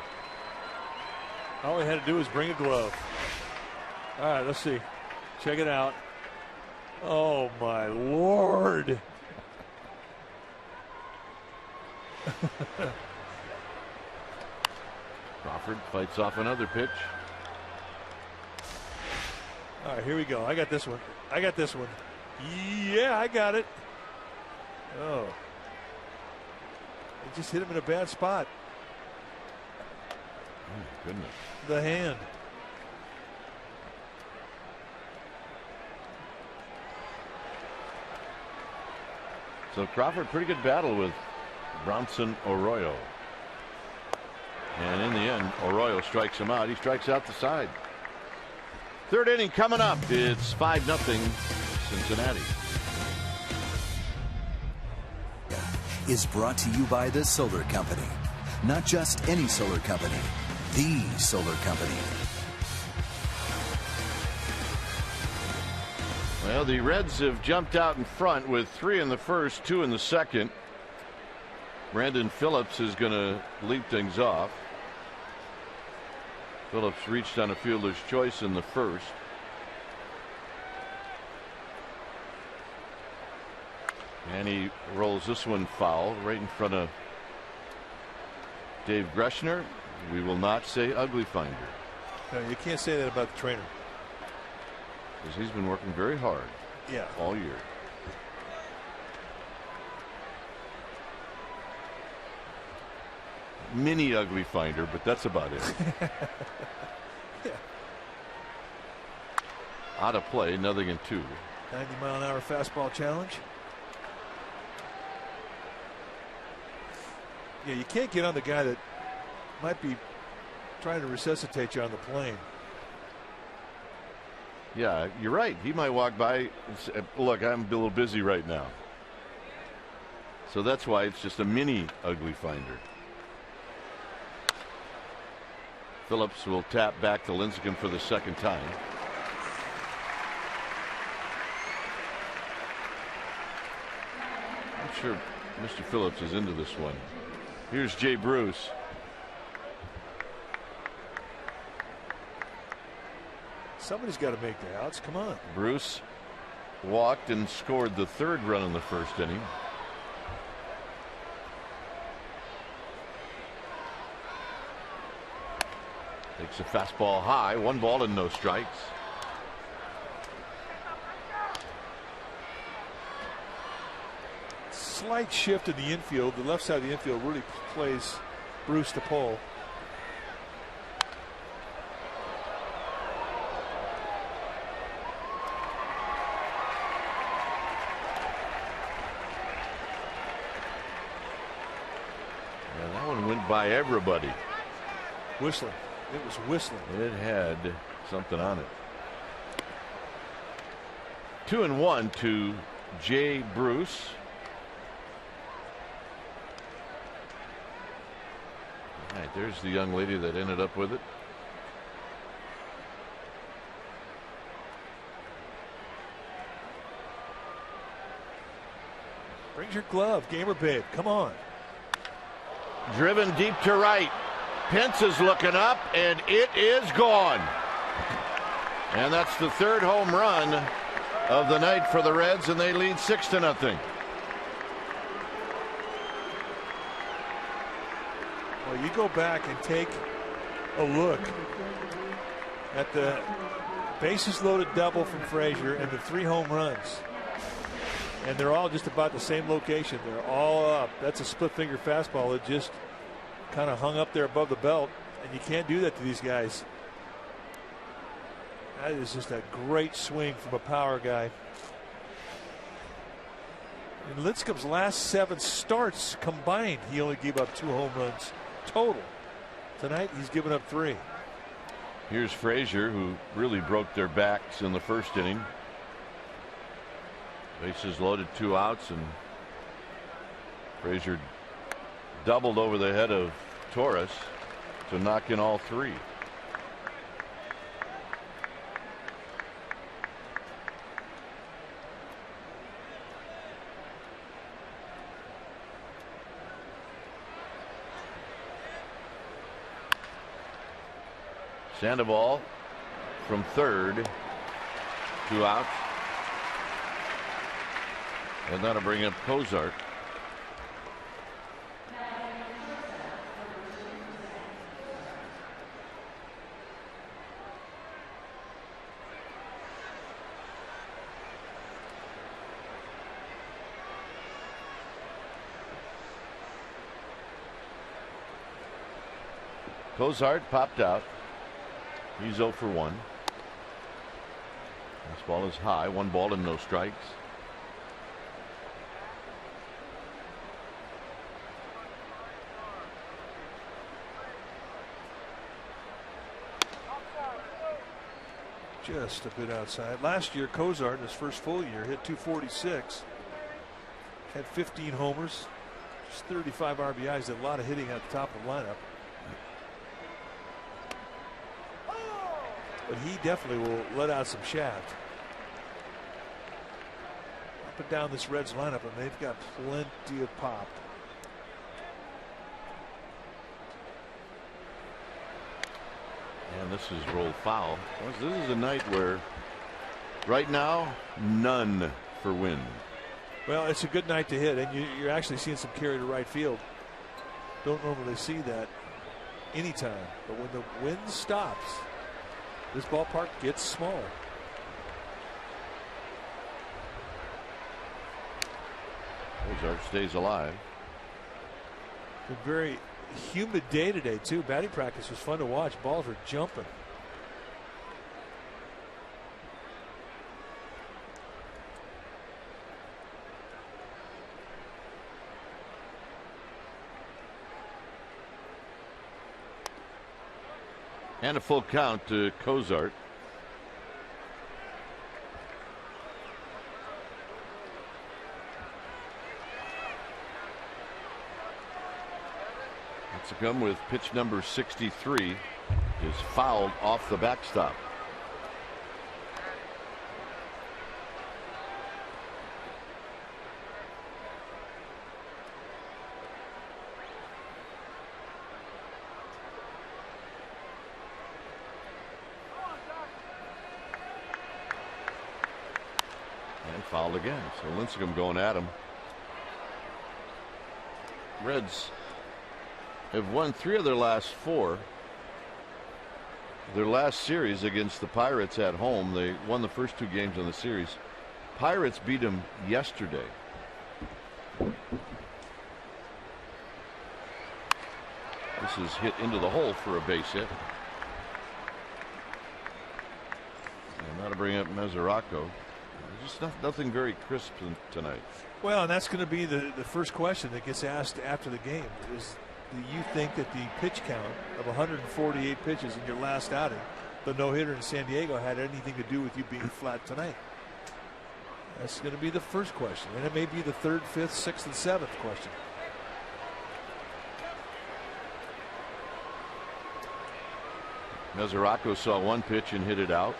F: All he had to do was bring a glove. All right, let's see. Check it out. Oh, my Lord.
A: Crawford fights off another pitch.
F: All right, here we go. I got this one. Yeah, I got it. Oh. It just hit him in a bad spot.
A: Oh, my goodness.
F: The hand.
A: So Crawford, pretty good battle with Bronson Arroyo. And in the end, Arroyo strikes him out. He strikes out the side. Third inning coming up. It's 5-0 Cincinnati.
D: Is brought to you by the Solar Company. Not just any solar company, the solar company.
A: Well, the Reds have jumped out in front with 3 in the first, 2 in the second. Brandon Phillips is going to lead things off. Phillips reached on a fielder's choice in the first. And he rolls this one foul right in front of Dave Greshner. We will not say ugly finder.
F: No, you can't say that about the trainer.
A: Because he's been working very hard all year. Mini ugly finder, but that's about it. Out of play, 0-2.
F: 90-mile-an-hour fastball challenge. Yeah, you can't get on the guy that might be trying to resuscitate you on the plane.
A: Yeah, you're right. He might walk by and say, look, I'm a little busy right now. So that's why it's just a mini ugly finder. Phillips will tap back to Lincecum for the second time. I'm sure Mr. Phillips is into this one. Here's Jay Bruce.
F: Somebody's got to make the outs. Come on.
A: Bruce walked and scored the 3rd run in the first inning. Takes a fastball high, 1 ball and no strikes.
F: Slight shift in the infield. The left side of the infield really plays Bruce to pull.
A: Yeah, that one went by everybody.
F: Whistling. It was whistling.
A: It had something on it. 2-1 to Jay Bruce. All right, there's the young lady that ended up with it.
F: Brings your glove, gamer babe. Come on.
A: Driven deep to right. Pence is looking up, and it is gone. And that's the 3rd home run of the night for the Reds, and they lead 6-0.
F: Well, you go back and take a look at the bases loaded double from Frazier and the 3 home runs. And they're all just about the same location. They're all up. That's a split finger fastball that just kind of hung up there above the belt. And you can't do that to these guys. That is just a great swing from a power guy. In Lincecum's last 7 starts combined, he only gave up 2 home runs total. Tonight, he's given up 3.
A: Here's Frazier, who really broke their backs in the first inning. Bases loaded, 2 outs, and Frazier doubled over the head of Torres to knock in all 3. Sandoval from third. 2 outs. And that'll bring up Cozart. Cozart popped out. He's 0 for 1. This ball is high. 1 ball and no strikes.
F: Just a bit outside. Last year, Cozart, in his first full year, hit 246. Had 15 homers, just 35 RBIs, did a lot of hitting at the top of the lineup. But he definitely will let out some shaft. Up and down this Reds lineup, and they've got plenty of pop.
A: And this is rolled foul. This is a night where, right now, none for Wynn.
F: Well, it's a good night to hit, and you're actually seeing some carry to right field. Don't normally see that anytime, but when the wind stops, this ballpark gets small.
A: Cozart stays alive.
F: A very humid day today, too. Batting practice was fun to watch. Balls were jumping.
A: And a full count to Cozart. That's to come with pitch number 63 is fouled off the backstop. Fouled again. So Lincecum going at him. Reds have won 3 of their last 4. Their last series against the Pirates at home, they won the first 2 games in the series. Pirates beat them yesterday. This is hit into the hole for a base hit. And that'll bring up Mesoraco. Just nothing very crisp tonight.
F: Well, and that's going to be the first question that gets asked after the game is, do you think that the pitch count of 148 pitches in your last outing, the no-hitter in San Diego, had anything to do with you being flat tonight? That's going to be the first question, and it may be the 3rd, 5th, 6th, and 7th question.
A: Mesoraco saw 1 pitch and hit it out.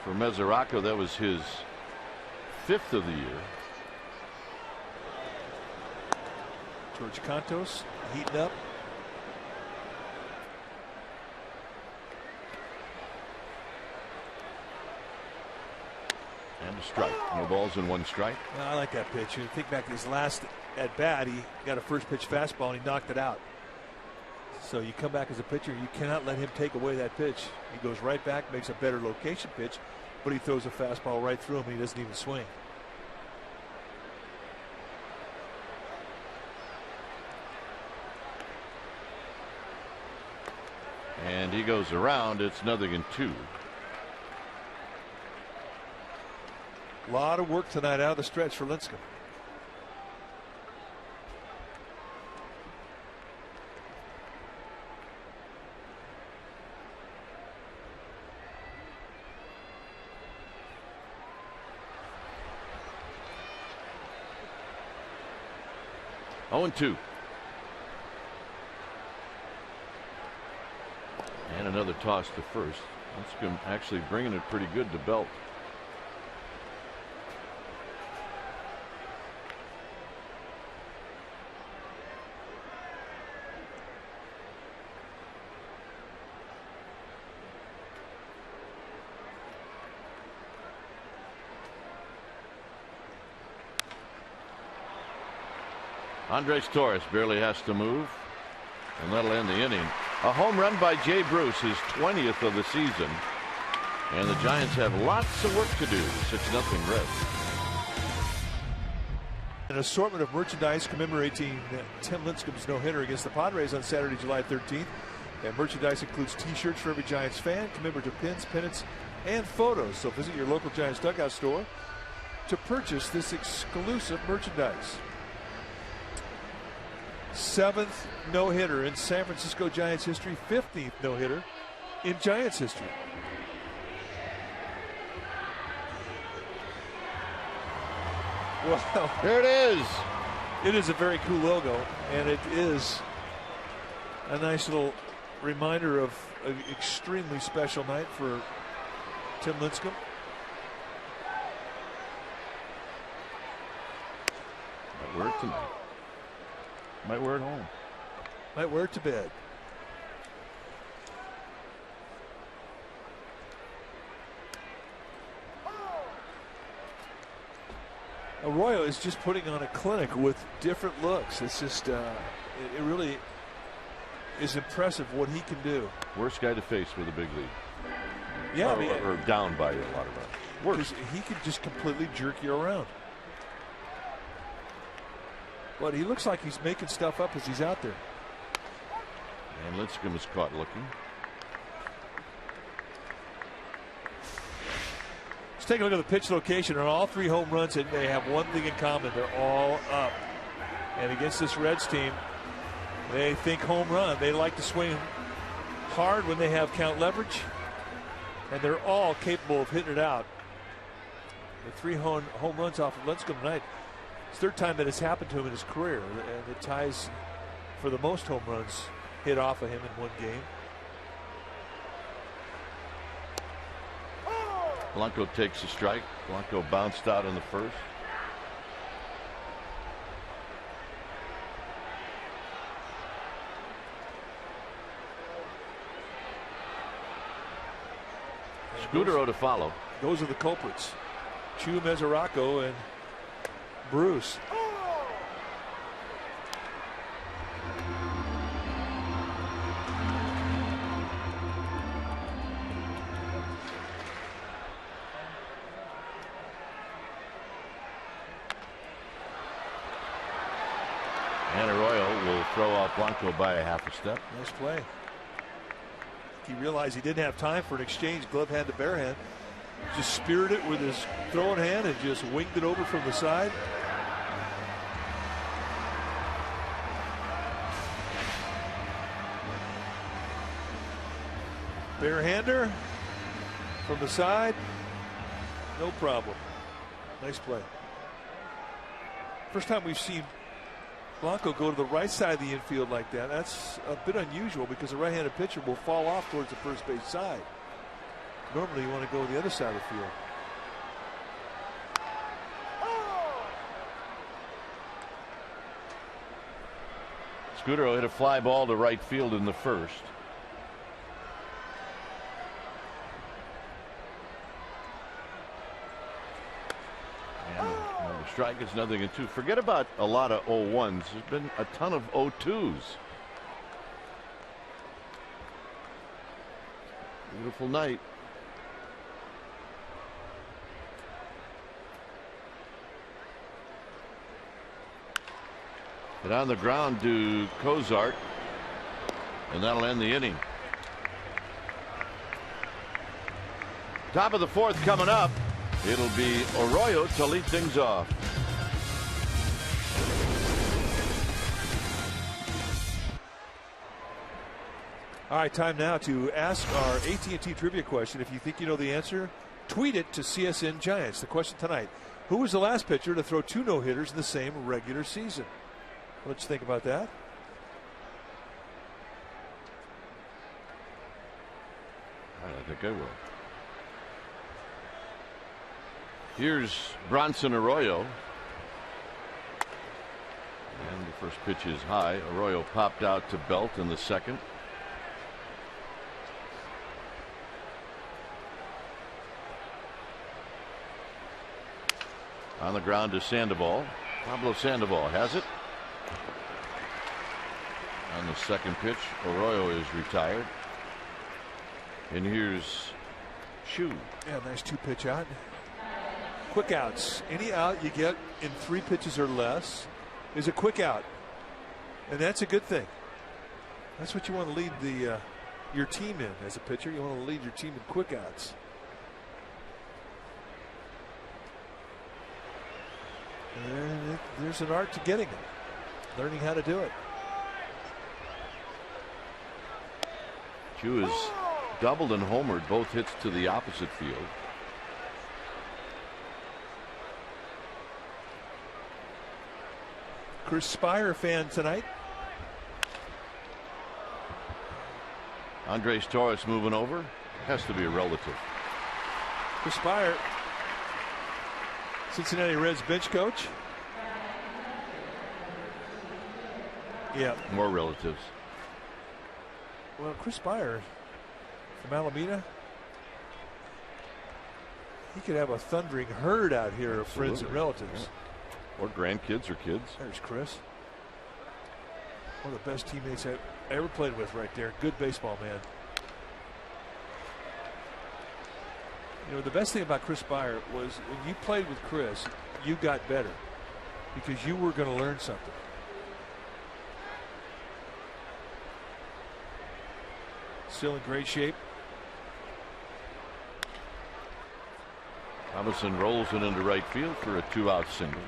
A: For Mesoraco, that was his 5th of the year.
F: George Cantos heating up.
A: And a strike. No balls and 1 strike.
F: Well, I like that pitch. You think back to his last at bat, he got a first pitch fastball and he knocked it out. So you come back as a pitcher, you cannot let him take away that pitch. He goes right back, makes a better location pitch, but he throws a fastball right through him and he doesn't even swing.
A: And he goes around. It's 0-2.
F: A lot of work tonight out of the stretch for Lincecum.
A: Oh, 2. And another toss to first. Lincecum actually bringing it pretty good to Belt. Andres Torres barely has to move, and that'll end the inning. A home run by Jay Bruce, his 20th of the season. And the Giants have lots of work to do. 6-0 Reds.
F: An assortment of merchandise commemorating Tim Lincecum's no-hitter against the Padres on Saturday, July 13th. And merchandise includes T-shirts for every Giants fan, commemorative pins, pennants, and photos. So visit your local Giants dugout store to purchase this exclusive merchandise. 7th no-hitter in San Francisco Giants history, 15th no-hitter in Giants history. Well,
A: there it is.
F: It is a very cool logo, and it is a nice little reminder of an extremely special night for Tim Lincecum.
A: Might wear it tonight. Might wear it home.
F: Might wear it to bed. Arroyo is just putting on a clinic with different looks. It's just, it really is impressive what he can do.
A: Worst guy to face with a big lead.
F: Yeah,
A: or down by a lot of runs. Worst.
F: He can just completely jerk you around. But he looks like he's making stuff up as he's out there.
A: And Lincecum is caught looking.
F: Let's take a look at the pitch location on all 3 home runs, and they have one thing in common. They're all up. And against this Reds team, they think home run. They like to swing hard when they have count leverage, and they're all capable of hitting it out. The 3 home runs off of Lincecum tonight. It's the 3rd time that it's happened to him in his career, and it ties for the most home runs hit off of him in one game.
A: Blanco takes a strike. Blanco bounced out in the first. Scudero to follow.
F: Those are the culprits. Choo, Mesoraco, and Bruce.
A: And Arroyo will throw out Blanco by a half a step.
F: Nice play. He realized he didn't have time for an exchange, glove hand to bare hand. Just speared it with his throwing hand and just winged it over from the side. Barehander from the side, no problem. Nice play. First time we've seen Blanco go to the right side of the infield like that. That's a bit unusual because a right-handed pitcher will fall off towards the first base side. Normally you want to go to the other side of the field.
A: Scudero hit a fly ball to right field in the first. And the strike is 0-2. Forget about a lot of 0-1s. There's been a ton of 0-2s. Beautiful night. Hit on the ground to Cozart, and that'll end the inning. Top of the 4th coming up. It'll be Arroyo to lead things off.
F: All right, time now to ask our AT&T trivia question. If you think you know the answer, tweet it to CSN Giants. The question tonight: who was the last pitcher to throw 2 no-hitters in the same regular season? Let's think about that.
A: I think I will. Here's Bronson Arroyo. And the first pitch is high. Arroyo popped out to Belt in the second. On the ground to Sandoval. Pablo Sandoval has it. the second pitch. Arroyo is retired. And here's Choo.
F: Yeah, nice 2-pitch out. Quick outs. Any out you get in 3 pitches or less is a quick out. And that's a good thing. That's what you want to lead your team in as a pitcher. You want to lead your team in quick outs. And there's an art to getting it. Learning how to do it.
A: Choo has doubled and homered, both hits to the opposite field.
F: Chris Spire fan tonight.
A: Andres Torres moving over. Has to be a relative.
F: Chris Spire, Cincinnati Reds bench coach. Yeah.
A: More relatives.
F: Well, Chris Spire from Alameda. He could have a thundering herd out here of friends and relatives.
A: Yeah. Or grandkids or kids.
F: There's Chris. One of the best teammates I ever played with right there. Good baseball man. You know, the best thing about Chris Spire was when you played with Chris, you got better because you were going to learn something. Still in great shape.
A: Robinson rolls it into right field for a 2-out single.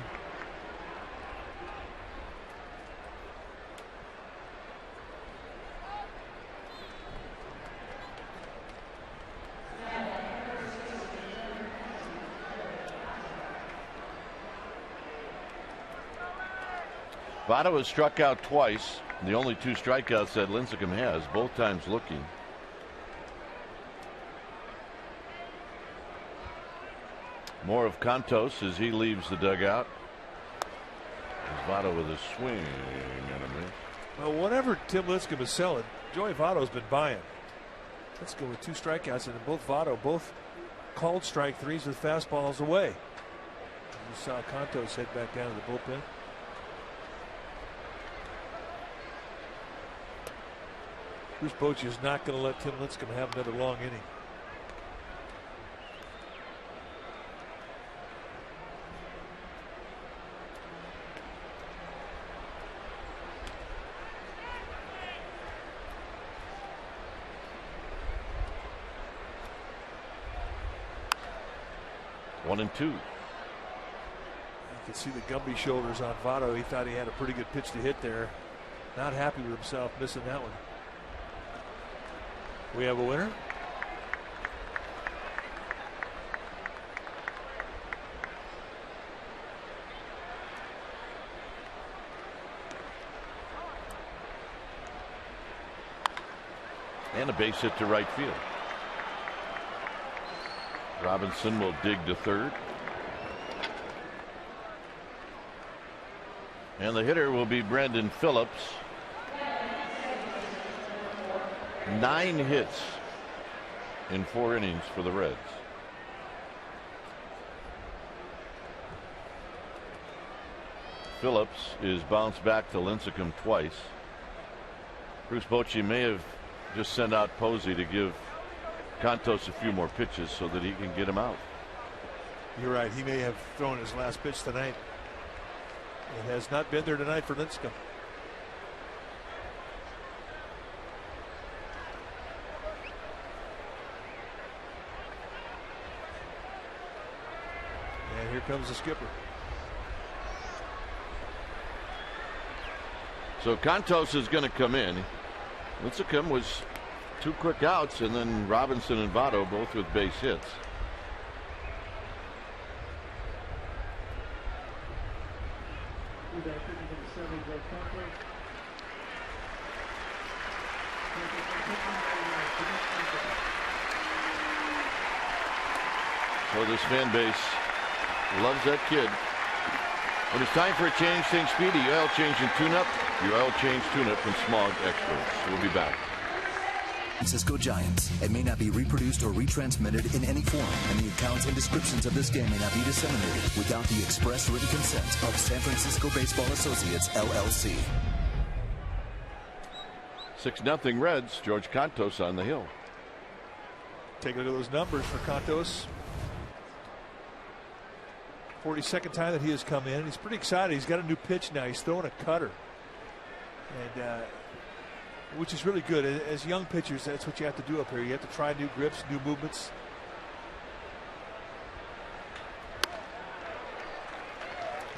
A: Votto has struck out twice. The only 2 strikeouts that Lincecum has, both times looking. More of Cantos as he leaves the dugout. Votto with a swing and a miss.
F: Well, whatever Tim Lincecum is selling, Joey Votto's been buying. Let's go with 2 strikeouts, and both Votto, both called strike 3s with fastballs away. You saw Cantos head back down to the bullpen. Bruce Bochy is not going to let Tim Lincecum have another long inning.
A: One and two.
F: You can see the Gumby shoulders on Votto. He thought he had a pretty good pitch to hit there. Not happy with himself missing that one. We have a winner.
A: And a base hit to right field. Robinson will dig to third. And the hitter will be Brendan Phillips. 9 hits in 4 innings for the Reds. Phillips is bounced back to Lincecum twice. Bruce Bochy may have just sent out Posey to give Cantos a few more pitches so that he can get him out.
F: You're right. He may have thrown his last pitch tonight. It has not been there tonight for Lincecum. And here comes the skipper.
A: So Cantos is going to come in. Lincecum was 2 quick outs, and then Robinson and Votto both with base hits. So this fan base loves that kid. When it's time for a change, think Speedy. Oil change and tune-up. Your oil change tune-up from Smog Experts. We'll be back.
D: Cisco Giants. It may not be reproduced or retransmitted in any form, and the accounts and descriptions of this game may not be disseminated without the express written consent of San Francisco Baseball Associates, LLC.
A: 6-0 Reds. George Cantos on the hill.
F: Take a look at those numbers for Cantos. 42nd time that he has come in. He's pretty excited. He's got a new pitch now. He's throwing a cutter, and which is really good. As young pitchers, that's what you have to do up here. You have to try new grips, new movements.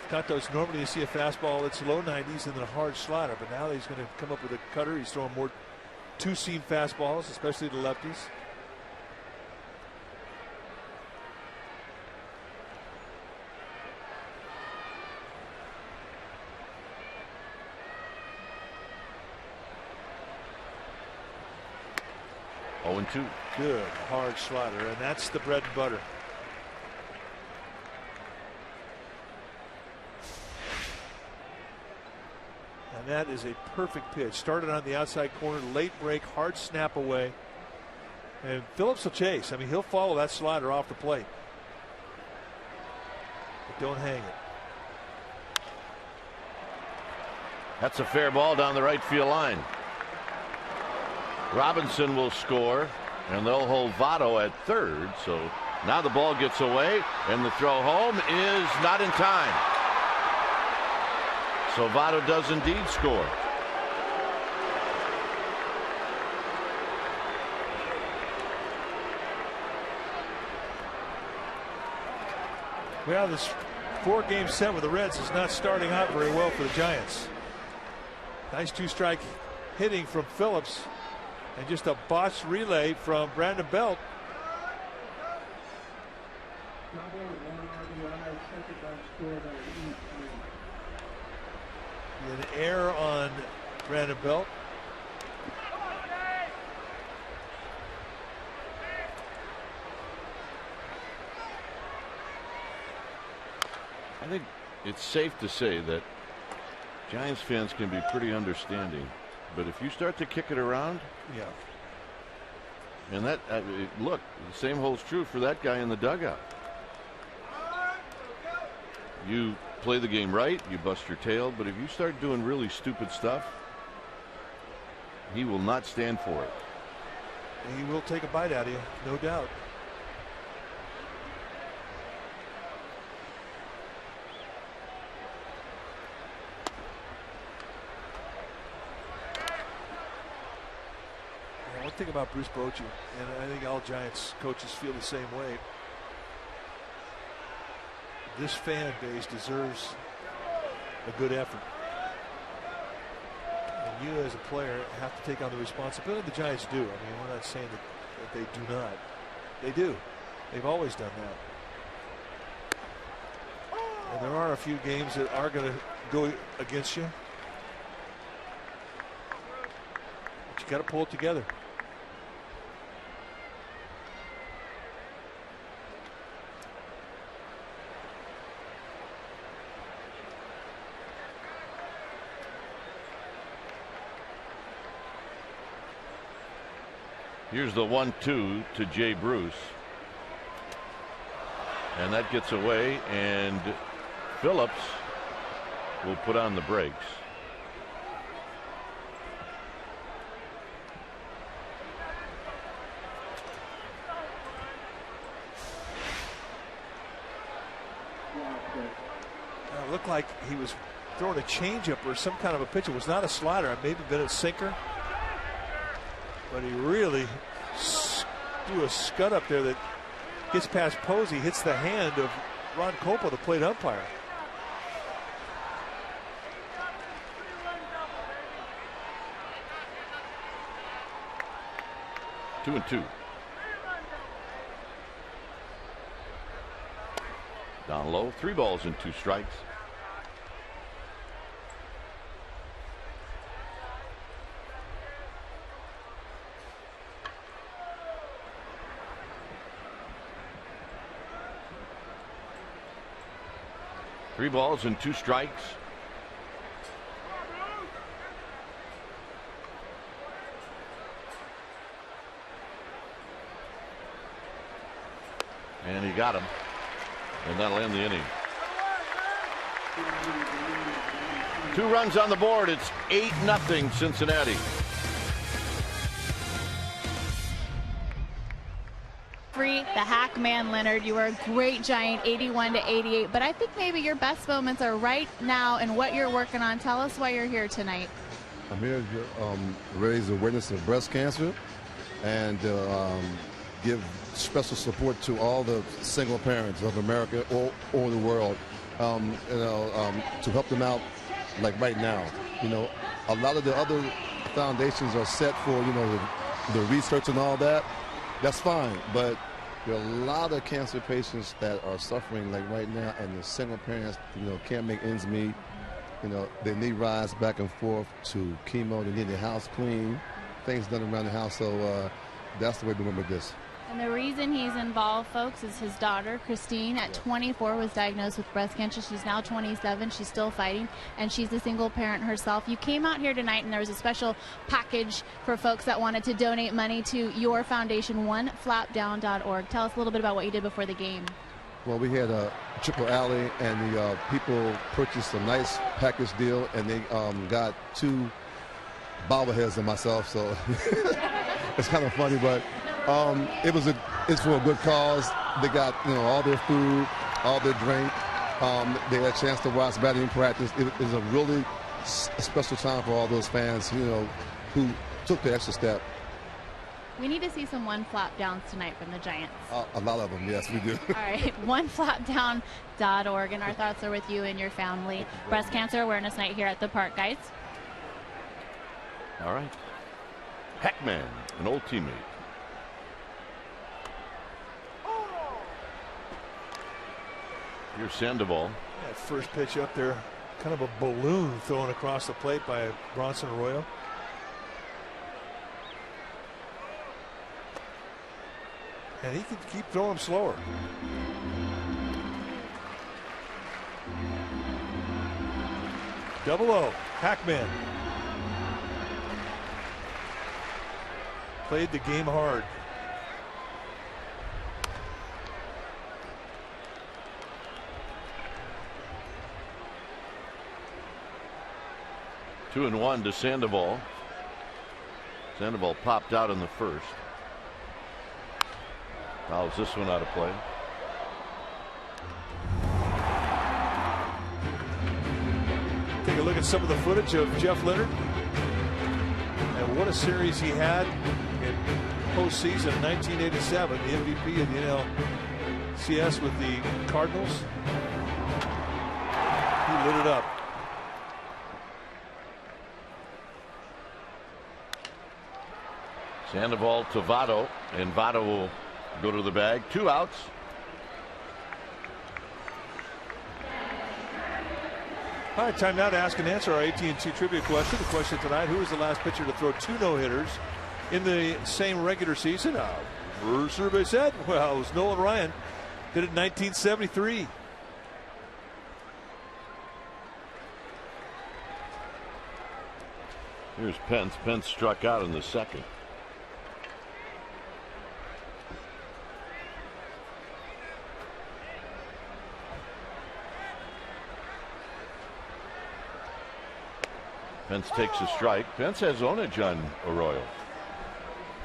F: Cantos, normally you see a fastball that's low 90s and then a hard slider, but now he's going to come up with a cutter. He's throwing more two-seam fastballs, especially the lefties.
A: Oh, 2.
F: Good hard slider, and that's the bread and butter. And that is a perfect pitch. Started on the outside corner, late break, hard snap away. And Phillips will chase. I mean, he'll follow that slider off the plate. But don't hang it.
A: That's a fair ball down the right field line. Robinson will score, and they'll hold Votto at third. So now the ball gets away, and the throw home is not in time. So Votto does indeed score.
F: Well, this 4-game set with the Reds is not starting out very well for the Giants. Nice 2-strike hitting from Phillips, and just a botched relay from Brandon Belt. An error on Brandon Belt.
A: I think it's safe to say that Giants fans can be pretty understanding, but if you start to kick it around,
F: yeah,
A: and that look, the same holds true for that guy in the dugout. You play the game right, you bust your tail, but if you start doing really stupid stuff, he will not stand for it.
F: He will take a bite out of you, no doubt. One thing about Bruce Bochy, and I think all Giants coaches feel the same way, this fan base deserves a good effort. And you as a player have to take on the responsibility. The Giants do. I mean, we're not saying that they do not. They do. They've always done that. And there are a few games that are going to go against you. But you got to pull it together.
A: Here's the 1-2 to Jay Bruce. And that gets away, and Phillips will put on the brakes.
F: It looked like he was throwing a changeup or some kind of a pitch. It was not a slider. It may have been a sinker. But he really threw a scud up there that gets past Posey, hits the hand of Ron Copa, the plate umpire.
A: Two and two. Down low, 3 balls and 2 strikes. Three balls and 2 strikes. And he got him. And that'll end the inning. 2 runs on the board. It's 8-0 Cincinnati.
E: Jeffrey the Hackman Leonard. You were a great Giant, 81-88, but I think maybe your best moments are right now and what you're working on. Tell us why you're here tonight.
G: I'm here to raise awareness of breast cancer and give special support to all the single parents of America or the world, to help them out like right now. A lot of the other foundations are set for, the research and all that. That's fine, but there are a lot of cancer patients that are suffering like right now, and the single parents, can't make ends meet. They need rides back and forth to chemo. They need their house clean, things done around the house. So that's the way to remember this.
E: And the reason he's involved, folks, is his daughter, Christine, at 24, was diagnosed with breast cancer. She's now 27. She's still fighting, and she's a single parent herself. You came out here tonight, and there was a special package for folks that wanted to donate money to your foundation, oneflapdown.org. Tell us a little bit about what you did before the game.
G: Well, we had a triple alley, and the people purchased a nice package deal, and they got 2 bobbleheads and myself, so it's kind of funny, but it's for a good cause. They got all their food, all their drink. They had a chance to watch batting practice. It was a really special time for all those fans, who took the extra step.
E: We need to see some one flap downs tonight from the Giants.
G: A lot of them, yes, we do.
E: All right, oneflapdown.org, and our thoughts are with you and your family. Breast Cancer Awareness Night here at the park, guys.
A: All right. Hackman, an old teammate. Here's Sandoval.
F: That first pitch up there, kind of a balloon thrown across the plate by Bronson Arroyo. And he can keep throwing them slower. Double O, Hackman. Played the game hard.
A: Two and one to Sandoval. Sandoval popped out in the first. Fouls this one out of play.
F: Take a look at some of the footage of Jeff Leonard. And what a series he had in postseason 1987, the MVP of the NLCS with the Cardinals. He lit it up.
A: Sandoval to Votto, and Votto will go to the bag. 2 outs.
F: All right, time now to ask and answer our AT&T trivia question. The question tonight: who was the last pitcher to throw 2 no-hitters in the same regular season? First survey said, well, it was Nolan Ryan. Did it in 1973.
A: Here's Pence. Pence struck out in the second. Pence takes a strike. Pence has ownage on Arroyo.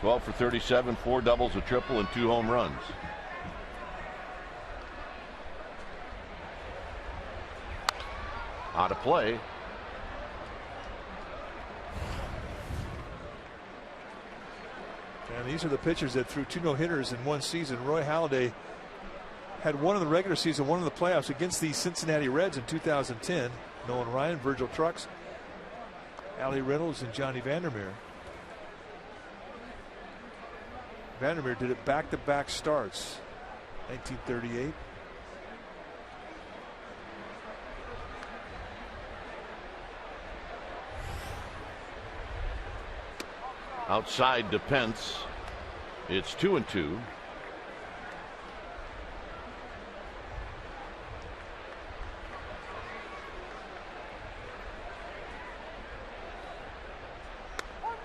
A: 12 for 37, 4 doubles, a triple, and 2 home runs. Out of play.
F: And these are the pitchers that threw 2 no-hitters in one season. Roy Halladay had one in the regular season, one in the playoffs against the Cincinnati Reds in 2010. Nolan Ryan, Virgil Trucks, Allie Reynolds, and Johnny Vandermeer. Vandermeer did it back-to-back starts. 1938.
A: Outside to Pence. It's 2-2.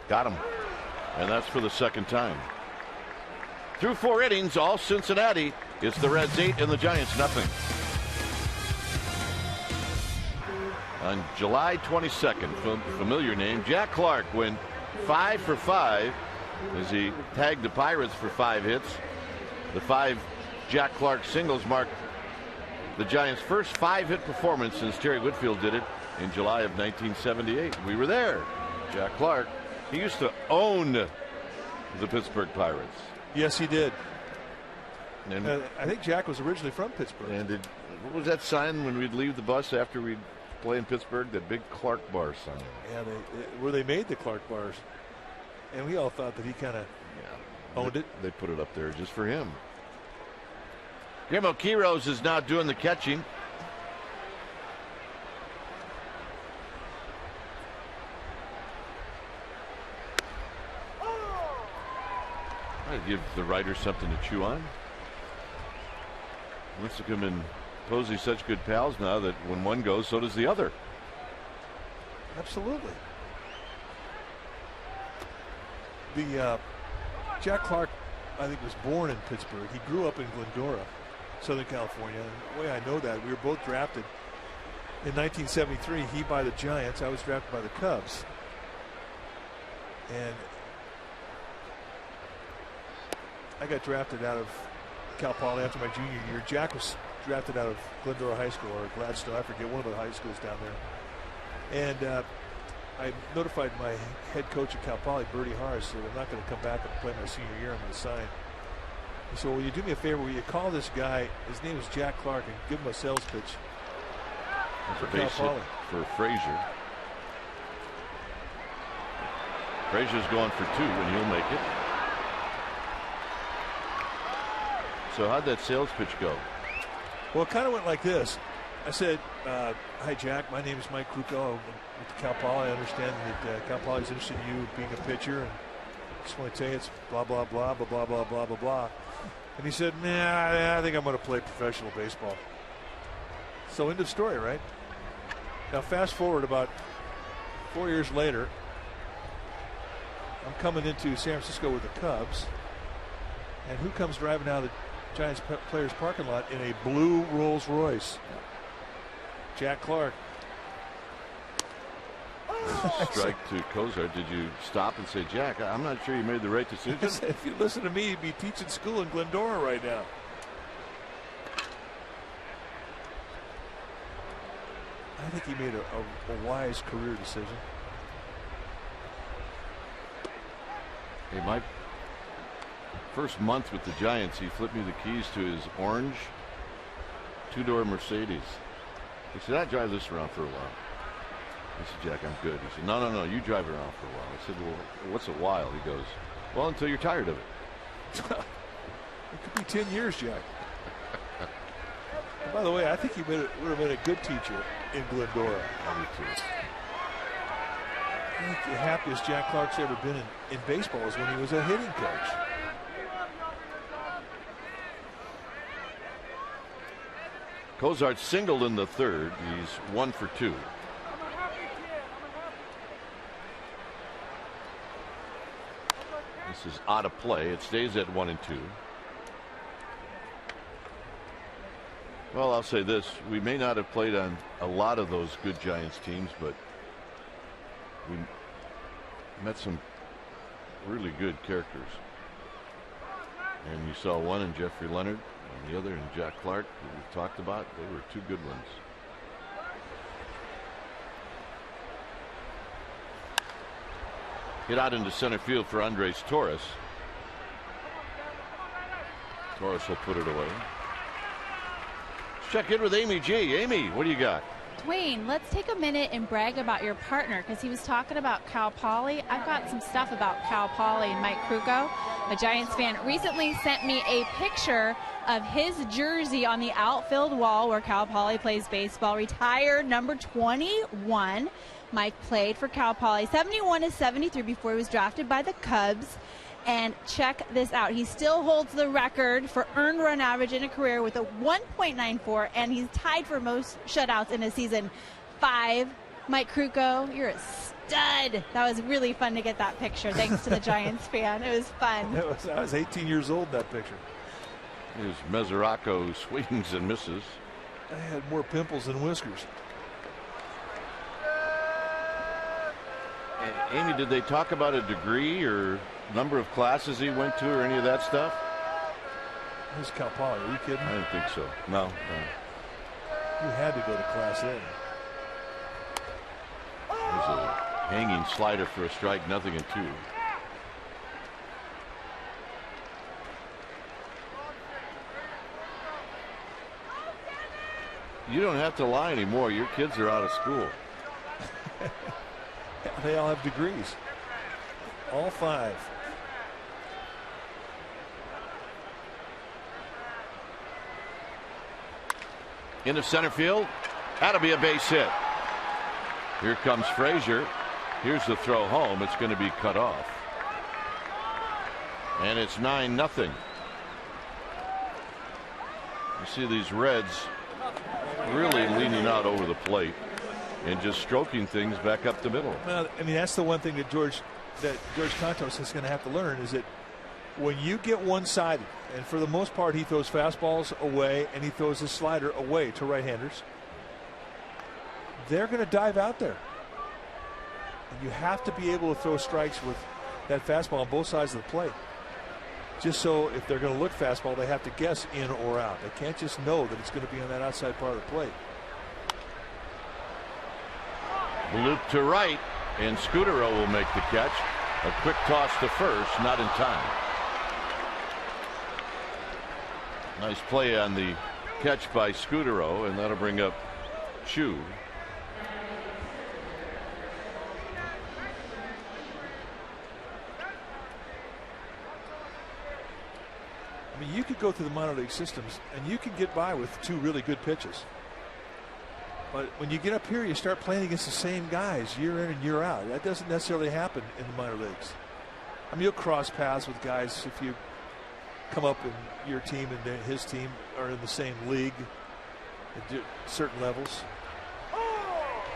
A: Got him. And that's for the second time. Through 4 innings, all Cincinnati. It's the Reds 8 and the Giants nothing. On July 22nd, familiar name, Jack Clark went 5 for 5 as he tagged the Pirates for 5 hits. The 5 Jack Clark singles marked the Giants' first 5-hit performance since Terry Whitfield did it in July of 1978. We were there. Jack Clark, he used to own the Pittsburgh Pirates.
F: Yes, he did.
A: And
F: I think Jack was originally from Pittsburgh.
A: And what was that sign when we'd leave the bus after we'd play in Pittsburgh? That big Clark bar sign.
F: Yeah, where they made the Clark bars. And we all thought that he kind of owned it.
A: They put it up there just for him. Guillermo Quiroz is now doing the catching. I'd give the writers something to chew on. Lincecum and Posey such good pals now that when one goes, so does the other.
F: Absolutely. The Jack Clark, I think, was born in Pittsburgh. He grew up in Glendora, Southern California. And the way I know that, we were both drafted in 1973. He by the Giants. I was drafted by the Cubs. And I got drafted out of Cal Poly after my junior year. Jack was drafted out of Glendora High School or Gladstone. I forget, one of the high schools down there. And I notified my head coach at Cal Poly, Bertie Harris, that I'm not going to come back and play my senior year. I'm going to sign. He said, "Will you do me a favor? Will you call this guy? His name is Jack Clark, and give him a sales pitch
A: for Cal Poly for Frazier." Frazier's going for 2, and he'll make it. So how'd that sales pitch go?
F: Well, it kind of went like this. I said, "Hi, Jack. My name is Mike Kruko. I'm with Cal Poly. I understand that Cal Poly is interested in you being a pitcher, and just want to tell you it's blah, blah, blah, blah, blah, blah, blah, blah, blah." And he said, "Nah, I think I'm going to play professional baseball." So end of story, right? Now fast forward about 4 years later, I'm coming into San Francisco with the Cubs, and who comes driving out of the Giants players parking lot in a blue Rolls Royce? Jack Clark.
A: Strike to Cozart. Did you stop and say, "Jack, I'm not sure you made the right decision"?
F: If you listen to me, you'd be teaching school in Glendora right now. I think he made a wise career decision.
A: Hey, my first month with the Giants, he flipped me the keys to his orange 2-door Mercedes. He said, "I'll drive this around for a while." I said, "Jack, I'm good." He said, No, you drive it around for a while." I said, "Well, what's a while?" He goes, "Well, until you're tired of it."
F: It could be 10 years, Jack. And by the way, I think he would have been a good teacher in Glendora.
A: I do too.
F: I think the happiest Jack Clark's ever been in baseball is when he was a hitting coach.
A: Cozart singled in the 3rd. He's 1 for 2. This is out of play. It stays at 1 and 2. Well, I'll say this. We may not have played on a lot of those good Giants teams, but we met some really good characters. And you saw one in Jeffrey Leonard, and the other in Jack Clark that we've talked about. They were 2 good ones. Hit out into center field for Andres Torres. Torres will put it away. Let's check in with Amy G. Amy, what do you got?
E: Dwayne, let's take a minute and brag about your partner, because he was talking about Cal Poly. I've got some stuff about Cal Poly and Mike Kruko. A Giants fan recently sent me a picture of his jersey on the outfield wall where Cal Poly plays baseball. Retired number 21. Mike played for Cal Poly 71 to 73 before he was drafted by the Cubs. And check this out. He still holds the record for earned run average in a career with a 1.94, and he's tied for most shutouts in a season. 5. Mike Kruko, you're a stud. That was really fun to get that picture. Thanks to the Giants fan. It was fun.
F: I was 18 years old in that picture.
A: Here's Mesoraco swings and misses.
F: I had more pimples than whiskers.
A: Amy, did they talk about a degree or number of classes he went to or any of that stuff?
F: Here's Cal Poly. Are you kidding?
A: I didn't think so. No.
F: You had to go to Class A.
A: There's a hanging slider for a strike, 0-2. You don't have to lie anymore. Your kids are out of school.
F: They all have degrees. All 5.
A: Into center field. That'll be a base hit. Here comes Frazier. Here's the throw home. It's going to be cut off. And it's 9-0. You see these Reds really leaning out over the plate and just stroking things back up the middle.
F: Well, I mean, that's the one thing that George Contos is going to have to learn, is that when you get one-sided, and for the most part he throws fastballs away and he throws his slider away to right-handers, they're going to dive out there. And you have to be able to throw strikes with that fastball on both sides of the plate. Just so if they're going to look fastball, they have to guess in or out. They can't just know that it's going to be on that outside part of the plate.
A: Loop to right, and Scudero will make the catch. A quick toss to first, not in time. Nice play on the catch by Scudero, and that'll bring up Choo.
F: I mean, you could go through the minor league systems and you can get by with 2 really good pitches. But when you get up here, you start playing against the same guys year in and year out. That doesn't necessarily happen in the minor leagues. I mean, you'll cross paths with guys if you come up and your team and his team are in the same league at certain levels.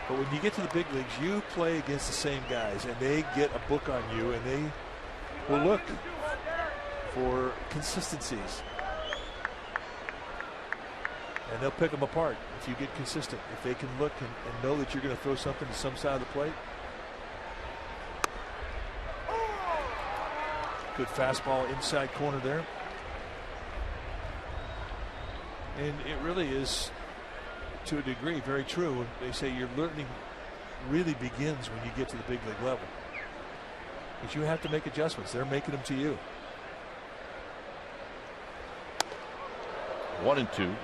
F: But when you get to the big leagues, you play against the same guys, and they get a book on you, and they will look for consistencies. And they'll pick them apart if you get consistent. If they can look and know that you're going to throw something to some side of the plate. Good fastball inside corner there. And it really is, to a degree, very true when they say your learning really begins when you get to the big league level. But you have to make adjustments. They're making them to you.
A: 1-2.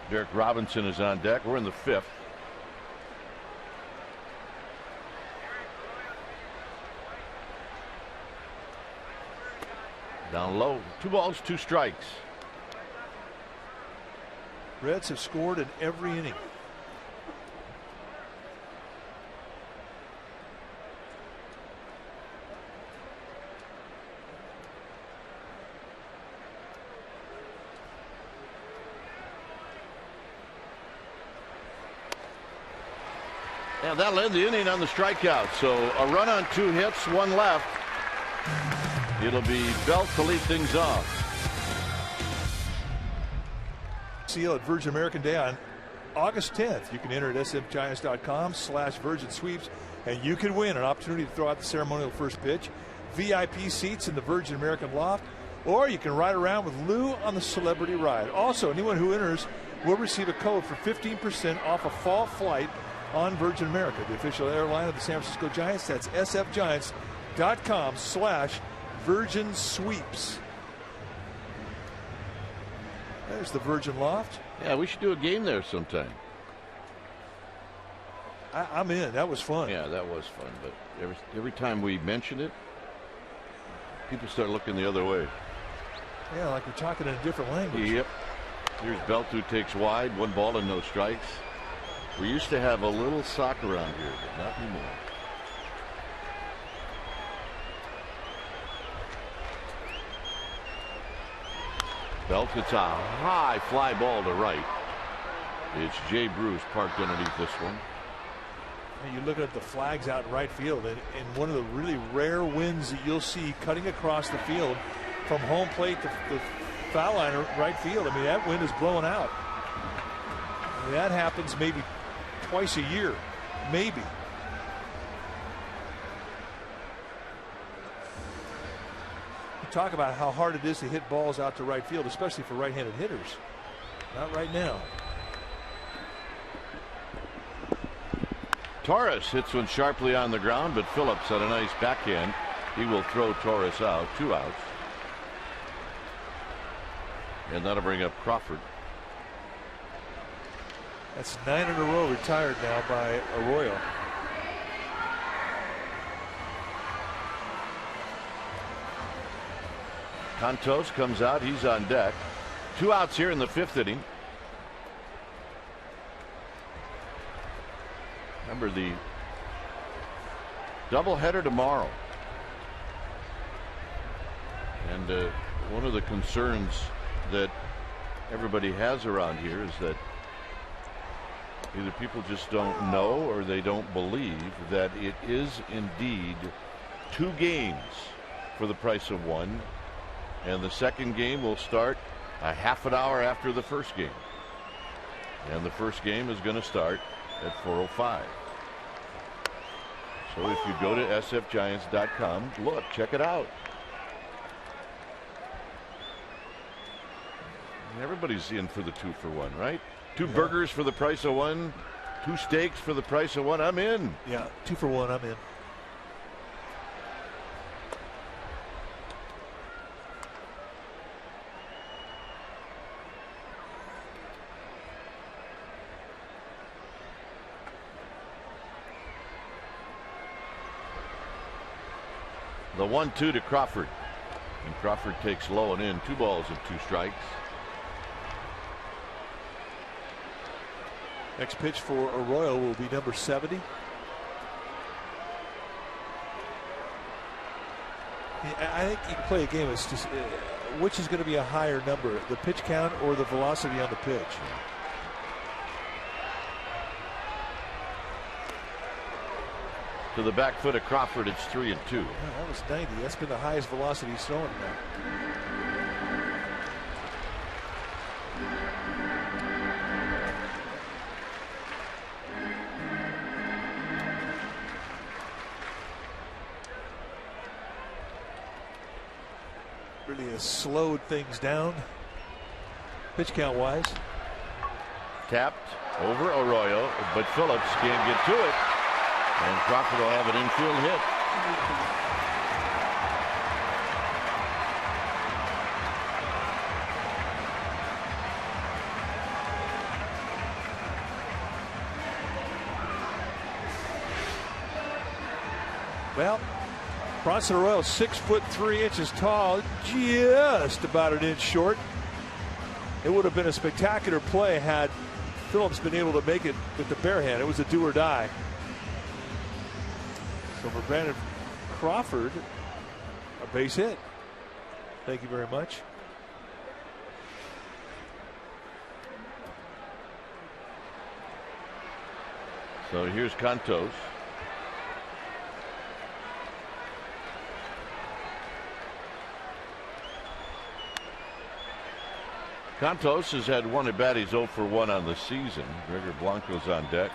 A: Derrick Robinson is on deck. We're in the 5th. Down low. 2 balls, 2 strikes.
F: Reds have scored in every inning.
A: And that'll end the inning on the strikeout. So a run on 2 hits, 1 left. It'll be Belt to lead things off.
F: Seal at Virgin American Day on August 10th. You can enter at sfgiants.com/Virgin Sweeps, and you can win an opportunity to throw out the ceremonial first pitch, VIP seats in the Virgin American Loft, or you can ride around with Lou on the Celebrity Ride. Also, anyone who enters will receive a code for 15% off a fall flight on Virgin America, the official airline of the San Francisco Giants. That's sfgiants.com/Virgin Sweeps. There's the Virgin Loft.
A: Yeah, we should do a game there sometime.
F: I'm in. That was fun.
A: Yeah, that was fun. But every time we mention it, people start looking the other way.
F: Yeah, like we're talking in a different language.
A: Yep. Here's Belt, who takes wide, 1 ball and no strikes. We used to have a little soccer around here, but not anymore. Belt hits a high fly ball to right. It's Jay Bruce parked underneath this one.
F: And you're looking at the flags out in right field, and one of the really rare winds that you'll see cutting across the field from home plate to the foul line or right field. I mean, that wind is blowing out. I mean, that happens maybe twice a year maybe. Talk about how hard it is to hit balls out to right field, especially for right-handed hitters. Not right now.
A: Torres hits one sharply on the ground, but Phillips had a nice backhand. He will throw Torres out. 2 outs. And that'll bring up Crawford.
F: That's 9 in a row retired now by Arroyo.
A: Contos comes out. He's on deck. 2 outs here in the 5th inning. Remember the doubleheader tomorrow. And one of the concerns that everybody has around here is that either people just don't know or they don't believe that it is indeed 2 games for the price of 1. And the second game will start a half an hour after the first game. And the first game is going to start at 4:05. So if you go to sfgiants.com, look, check it out. Everybody's in for the 2-for-1, right? 2 burgers for the price of 1, 2 steaks for the price of 1. I'm in.
F: Yeah, 2-for-1, I'm in.
A: The 1-2 to Crawford. And Crawford takes low and in. 2 balls and 2 strikes.
F: Next pitch for Arroyo will be number 70. I think you can play a game. It's just which is going to be a higher number, the pitch count or the velocity on the pitch.
A: To the back foot of Crawford, it's 3-2.
F: Oh, that was 90. That's been the highest velocity he's thrown now. Really has slowed things down, pitch count wise.
A: Tapped over Arroyo, but Phillips can't get to it. And Crawford will have an infield hit.
F: Well, Bronson Arroyo, 6'3" tall, just about an inch short. It would have been a spectacular play had Phillips been able to make it with the bare hand. It was a do or die. So for Brandon Crawford, a base hit. Thank you very much.
A: So here's Contos. Contos has had 1 at bat. He's 0 for 1 on the season. Gregor Blanco's on deck.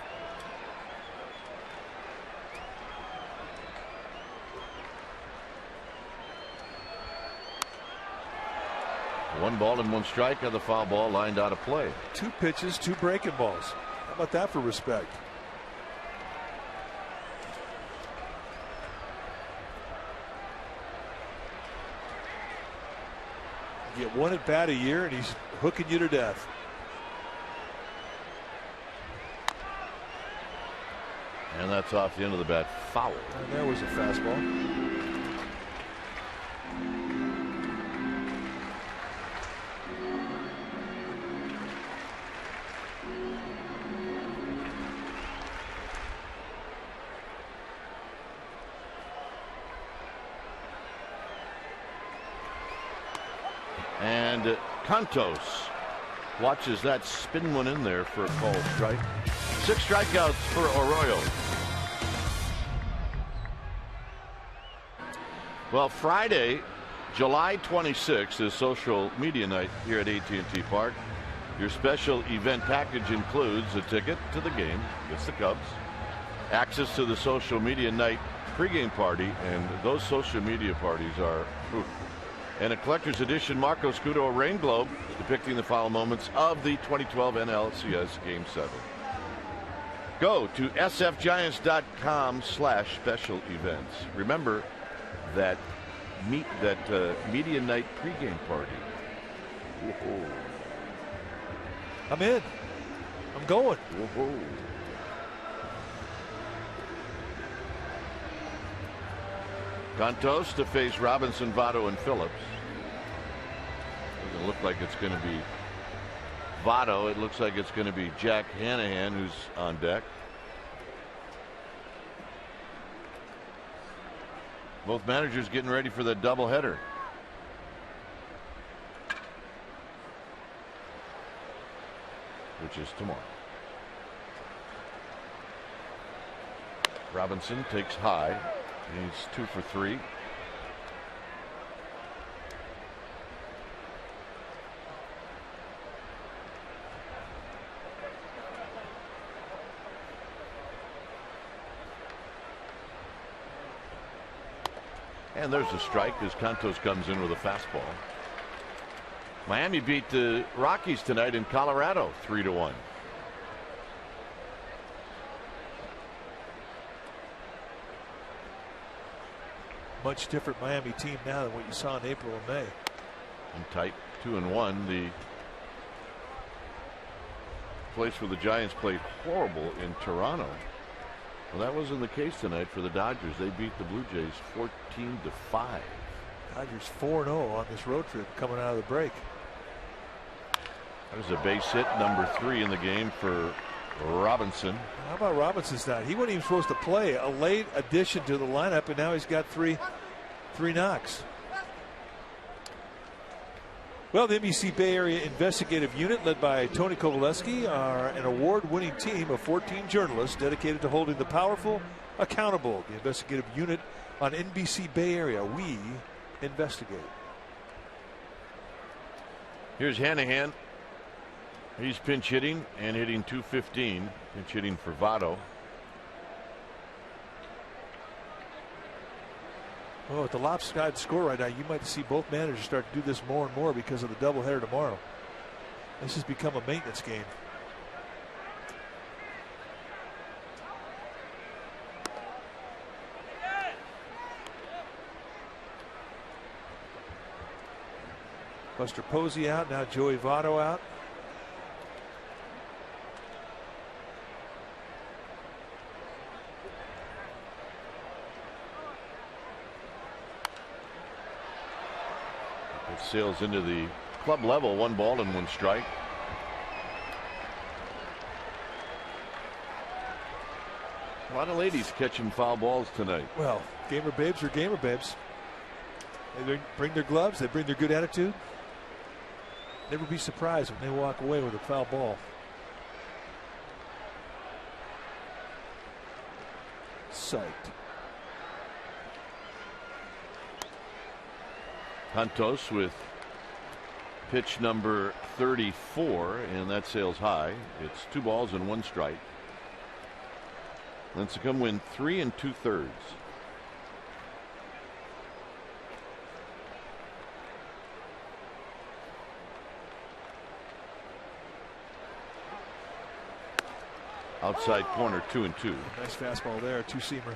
A: One ball and 1 strike on the foul ball lined out of play.
F: 2 pitches, 2 breaking balls. How about that for respect? You get 1 at bat a year and he's hooking you to death.
A: And that's off the end of the bat, foul.
F: And there was a fastball.
A: And Contos watches that spin one in there for a called strike. 6 strikeouts for Arroyo. Well, Friday, July 26th is social media night here at AT&T Park. Your special event package includes a ticket to the game against the Cubs, access to the social media night pregame party, and those social media parties are oof. And a collector's edition Marco Scudo rain globe depicting the final moments of the 2012 NLCS Game 7. Go to sfgiants.com/special events. Remember that media night pregame party. Whoa.
F: I'm in. I'm going.
A: Whoa. Santos to face Robinson, Votto, and Phillips. Doesn't look like it's going to be Votto. It looks like it's going to be Jack Hanahan who's on deck. Both managers getting ready for the doubleheader. Which is tomorrow. Robinson takes high. He's 2 for 3. And there's a strike as Santos comes in with a fastball. Miami beat the Rockies tonight in Colorado 3-1.
F: Much different Miami team now than what you saw in April and May.
A: And tight 2-1. The place where the Giants played horrible in Toronto. Well, that wasn't the case tonight for the Dodgers. They beat the Blue Jays 14-5.
F: Dodgers 4-0 on this road trip coming out of the break.
A: That was a base hit, number 3 in the game for Robinson.
F: How about Robinson's night? He wasn't even supposed to play. A late addition to the lineup, and now he's got three knocks. Well, the NBC Bay Area Investigative Unit, led by Tony Kowaleski, are an award-winning team of 14 journalists dedicated to holding the powerful accountable. The investigative unit on NBC Bay Area. We investigate.
A: Here's Hanahan. He's pinch hitting and hitting .215. Pinch hitting for Votto.
F: Oh, with the lopsided score right now, you might see both managers start to do this more and more because of the doubleheader tomorrow. This has become a maintenance game. Buster Posey out, now Joey Votto out.
A: Sails into the club level, 1 ball and 1 strike. A lot of ladies catching foul balls tonight.
F: Well, gamer babes are gamer babes. They bring their gloves, they bring their good attitude. Never be surprised when they walk away with a foul ball. Psyched.
A: Santos with pitch number 34, and that sails high. It's 2 balls and 1 strike. Lincecum win 3 2/3. Outside corner, 2-2.
F: Nice fastball there, 2-seamer.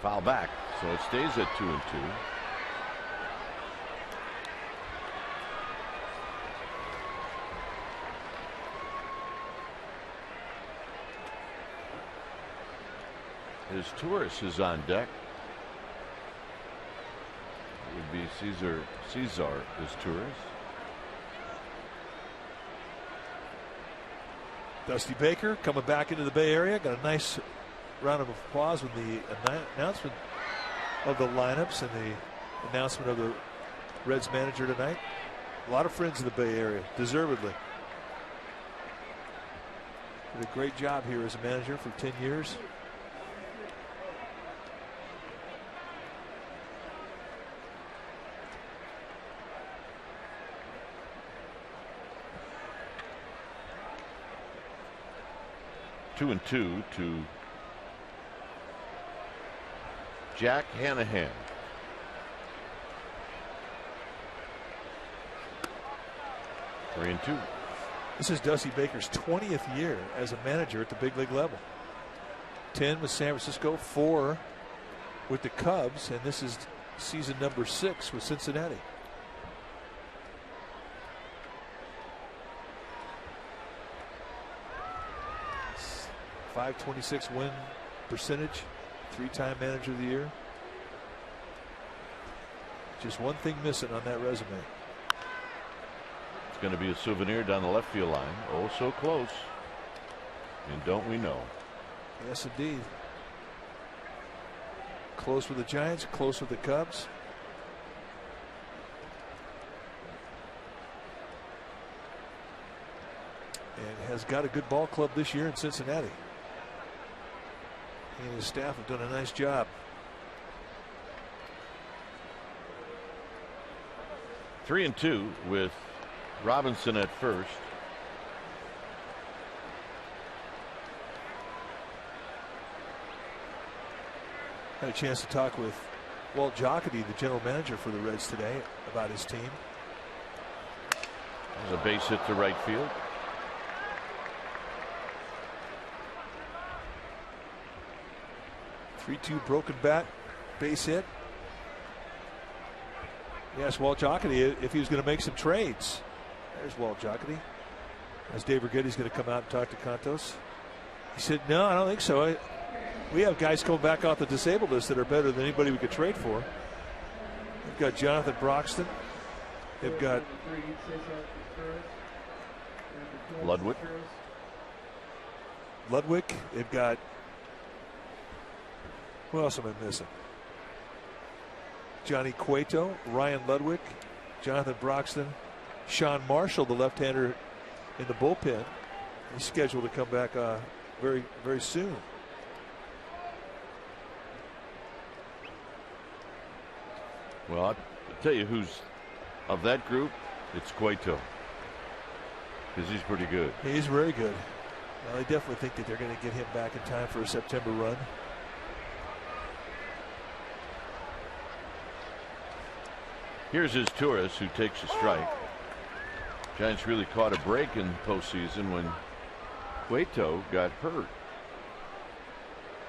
A: Foul back, so it stays at 2-2. His Torres is on deck. It would be Cesar is Torres.
F: Dusty Baker coming back into the Bay Area. Got a nice round of applause with the announcement of the lineups and the announcement of the Reds manager tonight. A lot of friends in the Bay Area, deservedly. Did a great job here as a manager for 10 years.
A: Two and two to Jack Hanahan. Three and two.
F: This is Dusty Baker's 20th year as a manager at the big league level. 10 with San Francisco, 4 with the Cubs, and this is season number 6 with Cincinnati. .526 win percentage, 3-time manager of the year. Just one thing missing on that resume.
A: It's going to be a souvenir down the left field line. Oh, so close. And don't we know?
F: Yes, indeed. Close with the Giants, close with the Cubs. And has got a good ball club this year in Cincinnati. He and his staff have done a nice job.
A: Three and two with Robinson at first.
F: Had a chance to talk with Walt Jocketty, the general manager for the Reds today, about his team.
A: There's a base hit to right field.
F: Three-two broken bat, base hit. He asked Walt Jocketty if he was going to make some trades. There's Walt Jocketty. As Dave Righetti's going to come out and talk to Cantos. He said, no, I don't think so. We have guys coming back off the disabled list that are better than anybody we could trade for. They've got Jonathan Broxton. They've got
A: Ludwig.
F: They've got, who else am I missing? Johnny Cueto, Ryan Ludwig, Jonathan Broxton, Sean Marshall, the left-hander in the bullpen. He's scheduled to come back very, very soon.
A: Well, I'll tell you who's of that group. It's Cueto, because he's pretty good.
F: He's very good. Well, I definitely think that they're going to get him back in time for a September run.
A: Here's his Torres, who takes a strike. Giants really caught a break in postseason when Cueto got hurt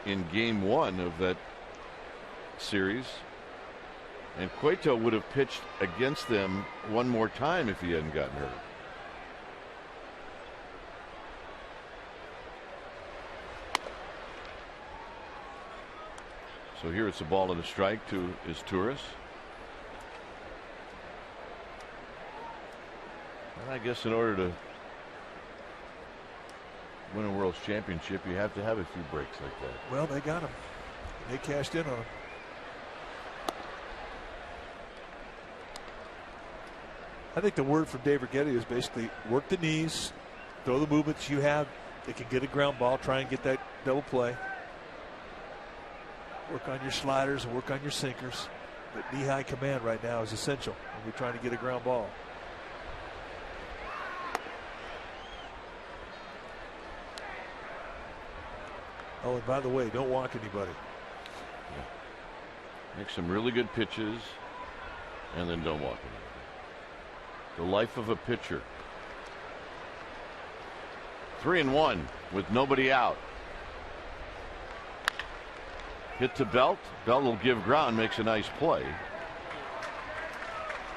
A: in game 1 of that series. And Cueto would have pitched against them one more time if he hadn't gotten hurt. So here it's a ball and a strike to Torres. I guess in order to win a World Championship, you have to have a few breaks like that.
F: Well, they got him. They cashed in on him. I think the word from Dave Righetti is basically work the knees, throw the movements you have. They can get a ground ball, try and get that double play. Work on your sliders and work on your sinkers. But knee-high command right now is essential when you're trying to get a ground ball. Oh, and by the way, don't walk anybody.
A: Yeah. Make some really good pitches, and then don't walk anybody. The life of a pitcher. 3-1 with nobody out. Hit to Belt. Belt will give ground, makes a nice play.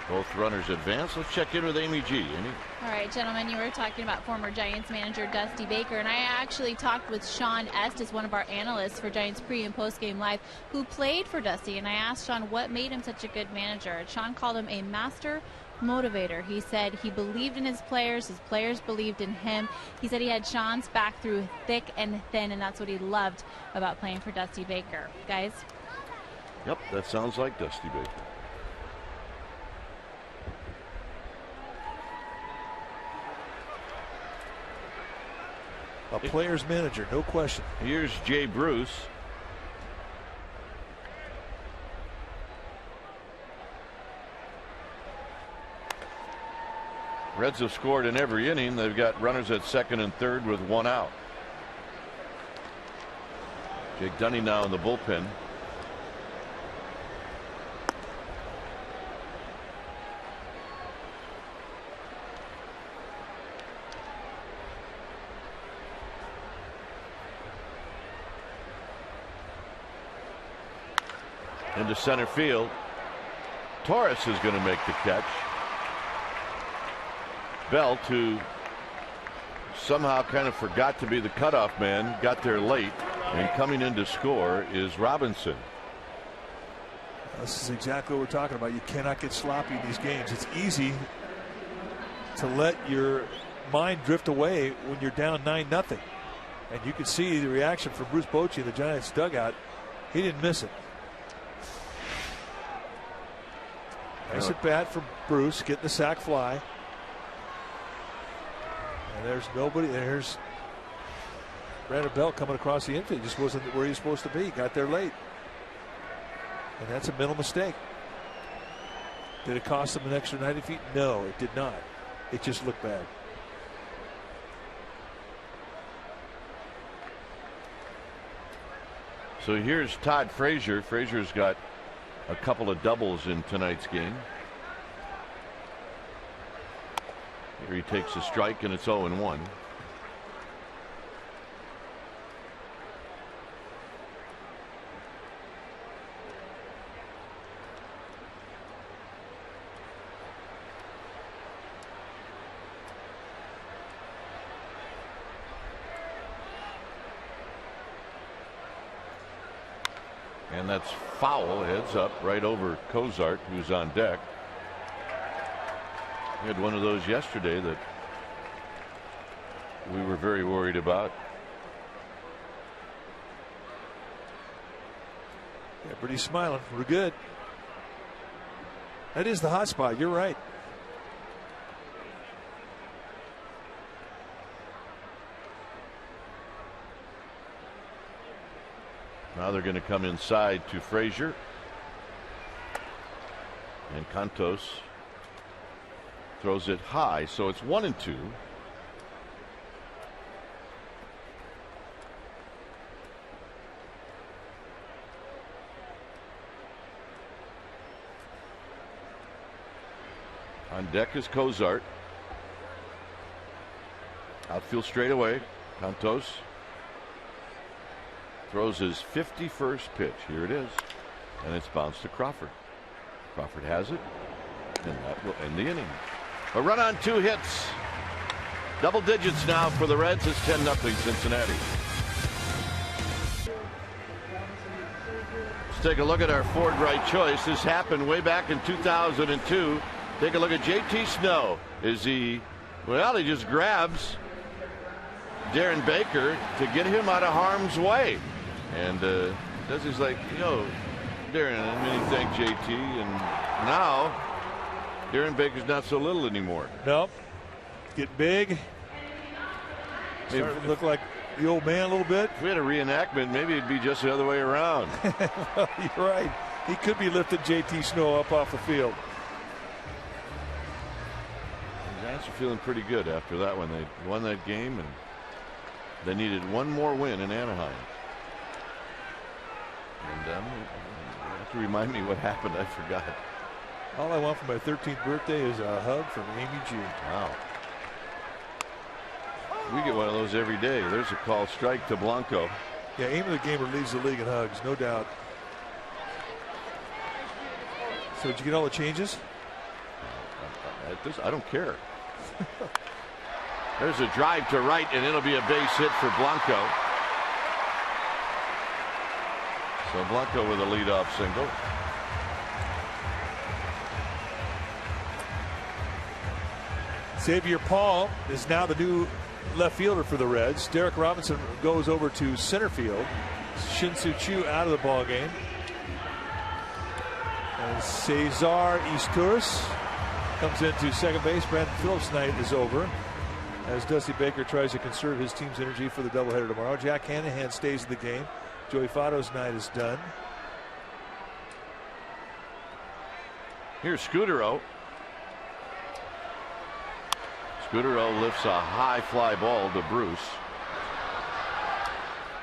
A: Both runners advance. Let's check in with Amy G. Amy?
E: All right, gentlemen, you were talking about former Giants manager Dusty Baker, and I actually talked with Sean Estes, one of our analysts for Giants pre- and post-game live, who played for Dusty, and I asked Sean what made him such a good manager. And Sean called him a master motivator. He said he believed in his players believed in him. He said he had Sean's back through thick and thin, and that's what he loved about playing for Dusty Baker. Guys?
A: Yep, that sounds like Dusty Baker.
F: A player's manager, no question.
A: Here's Jay Bruce. Reds have scored in every inning. They've got runners at second and third with one out. Jake Dunning now in the bullpen. Into center field. Torres is going to make the catch. Belt, who somehow kind of forgot to be the cutoff man, got there late, and coming in to score is Robinson.
F: This is exactly what we're talking about. You cannot get sloppy in these games. It's easy to let your mind drift away when you're down 9-0. And you can see the reaction from Bruce Bochy in the Giants dugout. He didn't miss it. Nice at bat from Bruce, getting the sac fly. And there's nobody. There's Brandon Belt coming across the infield. He just wasn't where he was supposed to be. Got there late. And that's a mental mistake. Did it cost him an extra 90 feet? No, it did not. It just looked bad.
A: So here's Todd Frazier. Frazier's got a couple of doubles in tonight's game. Here he takes a strike, and it's 0-1. And that's foul, heads up right over Cozart, who's on deck. We had one of those yesterday that we were very worried about.
F: Yeah, but he's smiling. We're good. That is the hot spot. You're right.
A: Now they're going to come inside to Frazier. And Cantos throws it high, so it's 1-2. On deck is Cozart. Outfield straightaway. Cantos throws his 51st pitch. Here it is. And it's bounced to Crawford. Crawford has it. And that will end the inning. A run on 2 hits. Double digits now for the Reds. It's 10-0 Cincinnati. Let's take a look at our Ford right choice. This happened way back in 2002. Take a look at JT Snow. Is he, well, he just grabs Darren Baker to get him out of harm's way. And he's like, yo, Darren, I mean, thank JT. And now Darren Baker's not so little anymore.
F: Nope. Get big. Starting to look like the old man a little bit.
A: If we had a reenactment, maybe it'd be just the other way around.
F: Well, you're right. He could be lifting JT Snow up off the field.
A: The Giants are feeling pretty good after that one. They won that game, and they needed one more win in Anaheim. And you have to remind me what happened. I forgot.
F: All I want for my 13th birthday is a hug from Amy G.
A: Wow. We get one of those every day. There's a call strike to Blanco.
F: Yeah, Amy the Gamer leads the league in hugs, no doubt. So did you get all the changes?
A: I don't care. There's a drive to right, and it'll be a base hit for Blanco. So Blanco with a leadoff single.
F: Xavier Paul is now the new left fielder for the Reds. Derrick Robinson goes over to center field. Shin-Soo Choo out of the ball game. And Cesar Isturiz comes into second base. Brandon Phillips' night is over. as Dusty Baker tries to conserve his team's energy for the doubleheader tomorrow. Jack Hanahan stays in the game. Joey Votto's night is done.
A: Here's Scudero. Scudero lifts a high fly ball to Bruce.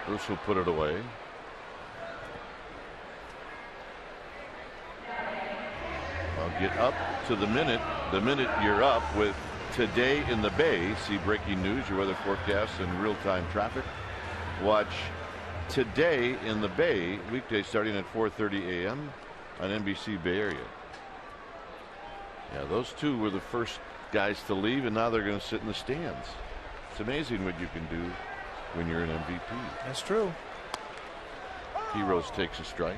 A: Bruce will put it away. I'll get up to the minute. The minute you're up with Today in the Bay. See breaking news, your weather forecast, and real-time traffic. Watch Today in the Bay weekday starting at 4:30 a.m. on NBC Bay Area. Yeah, those two were the first guys to leave, and now they're going to sit in the stands. It's amazing what you can do when you're an MVP.
F: That's true.
A: Heroes takes a strike.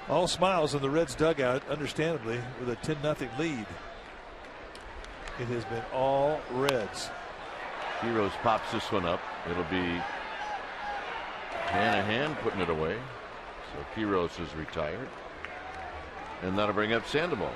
F: All smiles in the Reds dugout, understandably, with a 10-0 lead. It has been all Reds.
A: Heroes pops this one up. It'll be Hanahan putting it away. So Heroes is retired. And that'll bring up Sandoval.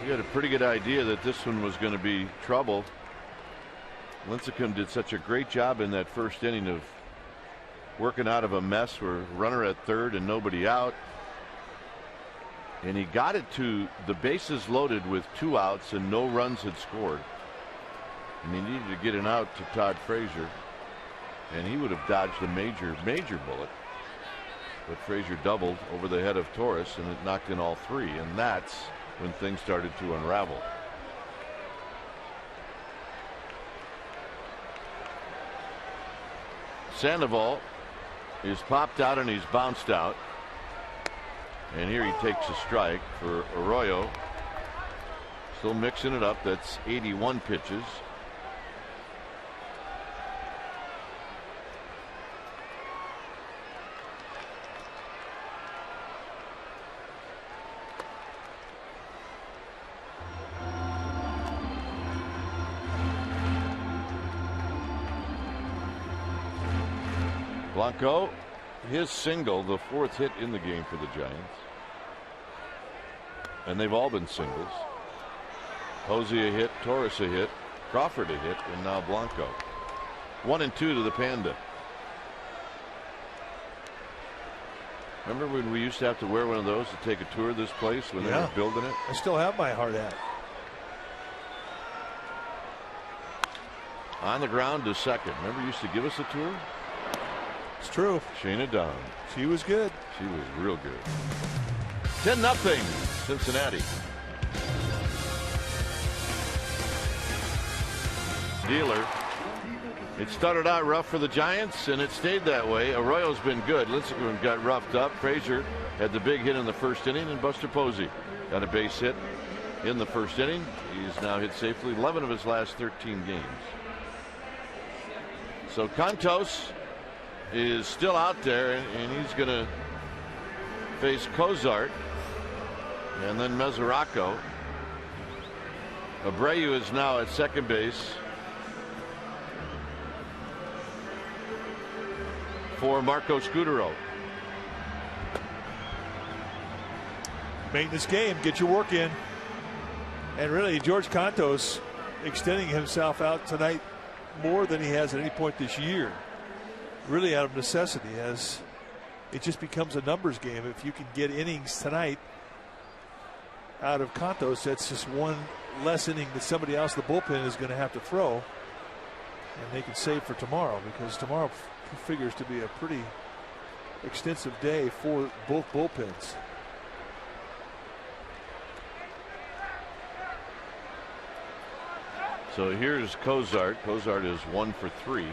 A: We had a pretty good idea that this one was going to be trouble. Lincecum did such a great job in that first inning of working out of a mess. We're runner at third and nobody out. And he got it to the bases loaded with 2 outs and no runs had scored. And he needed to get an out to Todd Frazier. And he would have dodged a major bullet. But Frazier doubled over the head of Torres and it knocked in all 3. And that's when things started to unravel. Sandoval is popped out and he's bounced out. And here he takes a strike for Arroyo. Still mixing it up. That's 81 pitches. Blanco, his single, the 4th hit in the game for the Giants. And they've all been singles. Posey a hit, Torres a hit, Crawford a hit, and now Blanco. 1-2 to the Panda. Remember when we used to have to wear one of those to take a tour of this place when they were building it?
F: I still have my hard hat.
A: On the ground to second. Remember you used to give us a tour?
F: It's true.
A: Shayna Dawn.
F: She was good.
A: She was real good. 10-0 Cincinnati. Dealer. It started out rough for the Giants and it stayed that way. Arroyo's been good. Lincecum got roughed up. Frazier had the big hit in the first inning and Buster Posey got a base hit in the first inning. He's now hit safely 11 of his last 13 games. So Cantos is still out there and he's going to face Cozart and then Mesoraco. Abreu is now at second base for Marco Scudero.
F: Maintenance game, get your work in. And really, George Cantos extending himself out tonight more than he has at any point this year. Really out of necessity, as it just becomes a numbers game. If you can get innings tonight out of Cantos, that's just one less inning that somebody else in the bullpen is going to have to throw. And they can save for tomorrow, because tomorrow figures to be a pretty extensive day for both bullpens.
A: So here's Cozart. Cozart is 1 for 3.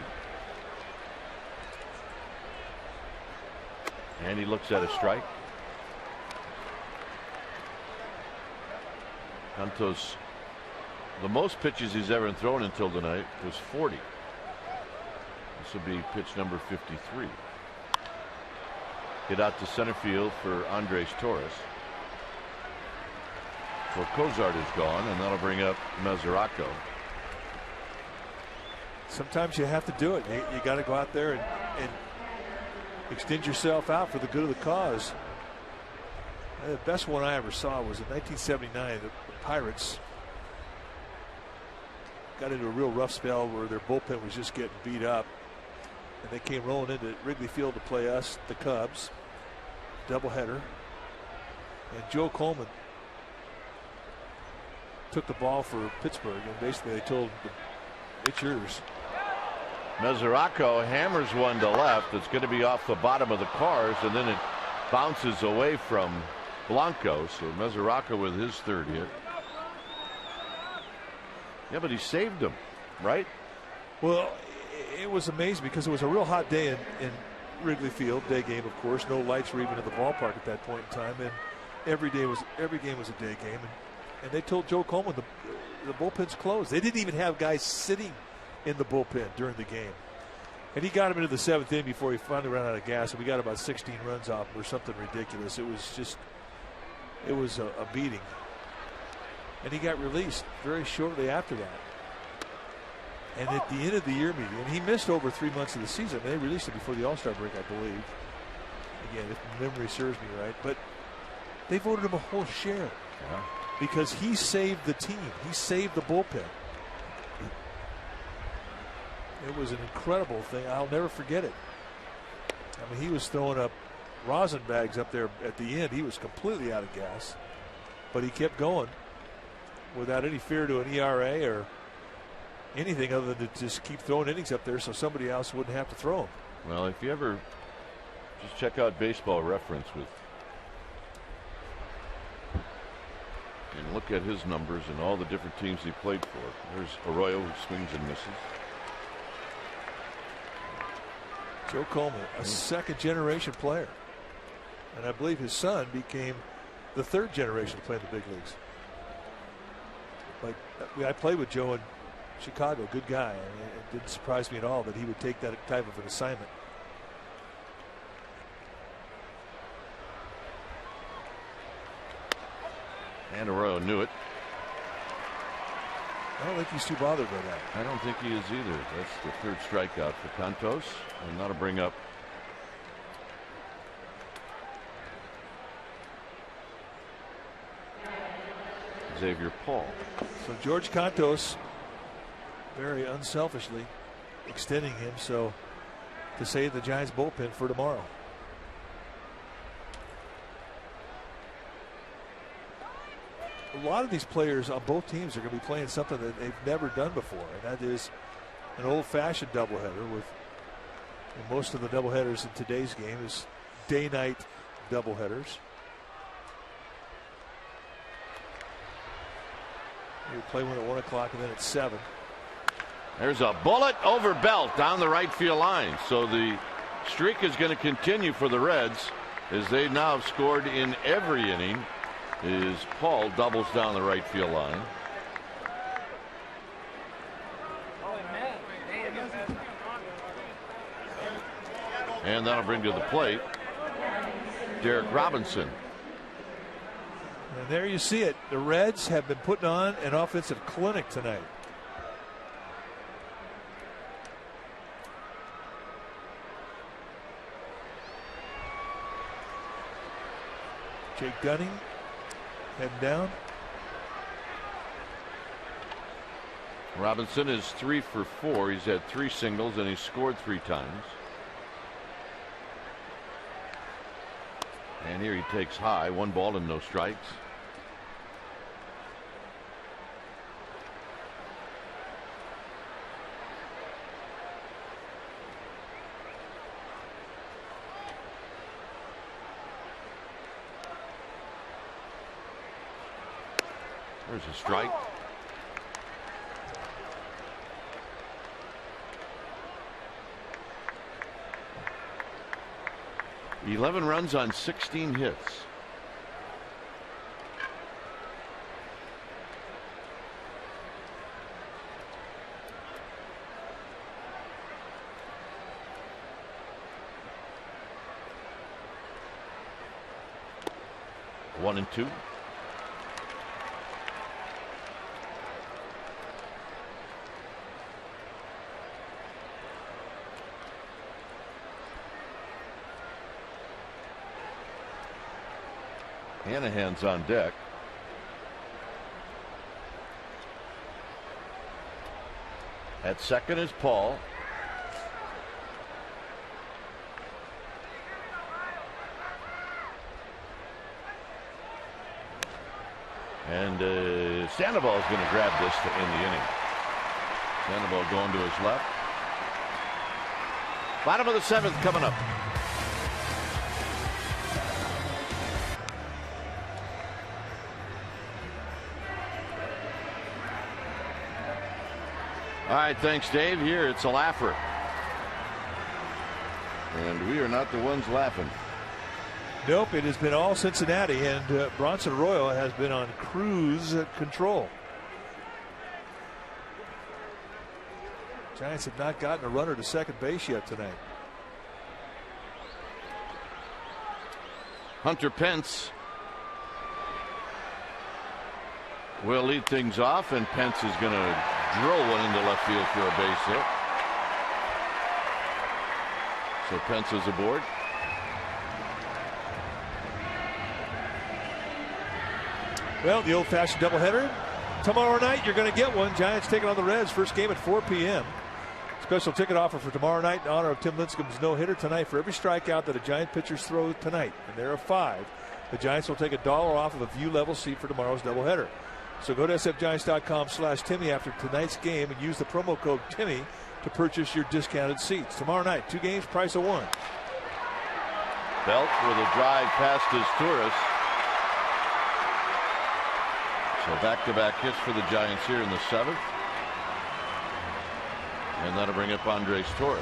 A: And he looks at a strike. Cantos, the most pitches he's ever thrown until tonight was 40. This will be pitch number 53. Get out to center field for Andres Torres. So Cozart is gone, and that'll bring up Mesoraco.
F: Sometimes you have to do it. You got to go out there and extend yourself out for the good of the cause. The best one I ever saw was in 1979. The Pirates got into a real rough spell where their bullpen was just getting beat up, and they came rolling into Wrigley Field to play us, the Cubs, doubleheader. And Joe Coleman took the ball for Pittsburgh, and basically they told him, it's yours.
A: Mesoraco hammers one to left. It's going to be off the bottom of the cars, and then it bounces away from Blanco. So Mesoraco with his third hit. Yeah, but he saved him, right?
F: Well, it was amazing because it was a real hot day in Wrigley Field. Day game, of course. No lights were even in the ballpark at that point in time, and every game was a day game. And they told Joe Coleman the bullpen's closed. They didn't even have guys sitting in the bullpen during the game. And he got him into the seventh inning before he finally ran out of gas, and we got about 16 runs off him or something ridiculous. It was a beating. And he got released very shortly after that. And at the end of the year meeting, and he missed over 3 months of the season. They released him before the All-Star break, I believe. Again, if memory serves me right. But they voted him a whole share.
A: Yeah.
F: Because he saved the team. He saved the bullpen. It was an incredible thing. I'll never forget it. I mean, he was throwing up rosin bags up there at the end. He was completely out of gas. But he kept going without any fear to an ERA or anything other than to just keep throwing innings up there so somebody else wouldn't have to throw them.
A: Well, if you ever just check out Baseball Reference and look at his numbers and all the different teams he played for. There's Arroyo, who swings and misses.
F: Joe Coleman, a second-generation player. And I believe his son became the third generation to play in the big leagues. Like, I played with Joe in Chicago, good guy. And it didn't surprise me at all that he would take that type of an assignment.
A: And Arroyo knew it.
F: I don't think he's too bothered by that.
A: I don't think he is either. That's the third strikeout for Cantos. And that'll bring up Xavier Paul.
F: So George Cantos, very unselfishly extending him so to save the Giants bullpen for tomorrow. A lot of these players on both teams are going to be playing something that they've never done before, and that is an old-fashioned doubleheader. With most of the doubleheaders in today's game is day-night doubleheaders. You play one at 1 o'clock and then at 7.
A: There's a bullet over Belt down the right field line. So the streak is going to continue for the Reds as they now have scored in every inning. Is Paul doubles down the right field line. And that'll bring to the plate Derrick Robinson.
F: And there you see it. The Reds have been putting on an offensive clinic tonight. Jake Dunning heading down.
A: Robinson is 3 for 4. He's had 3 singles and he's scored 3 times. And here he takes high, 1 ball and no strikes. There's a strike. Eleven runs on 16 hits. 1-2. Hanahan's on deck. At second is Paul. And Sandoval is going to grab this to end the inning. Sandoval going to his left. Bottom of the 7th coming up. All right, thanks, Dave. Here it's a laugher. And we are not the ones laughing.
F: Nope, it has been all Cincinnati, and Bronson Arroyo has been on cruise control. Giants have not gotten a runner to second base yet tonight.
A: Hunter Pence will lead things off, and Pence is going to drill one into left field for a base hit. So Pence is aboard.
F: Well, the old-fashioned doubleheader. Tomorrow night, you're going to get one. Giants taking on the Reds. First game at 4 p.m. Special ticket offer for tomorrow night in honor of Tim Lincecum's no-hitter tonight. For every strikeout that a Giant pitcher throws tonight, and there are 5, the Giants will take $1 off of a view-level seat for tomorrow's doubleheader. So go to sfgiants.com/Timmy after tonight's game and use the promo code Timmy to purchase your discounted seats. Tomorrow night, 2 games, price of 1.
A: Belt with a drive past his Torres. So back-to-back hits for the Giants here in the 7th. And that'll bring up Andres Torres.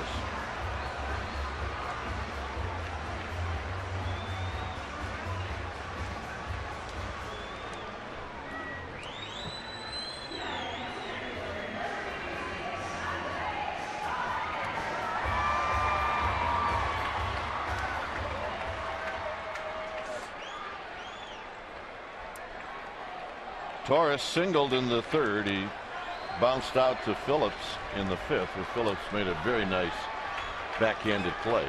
A: Torres singled in the 3rd. He bounced out to Phillips in the 5th, where Phillips made a very nice backhanded play.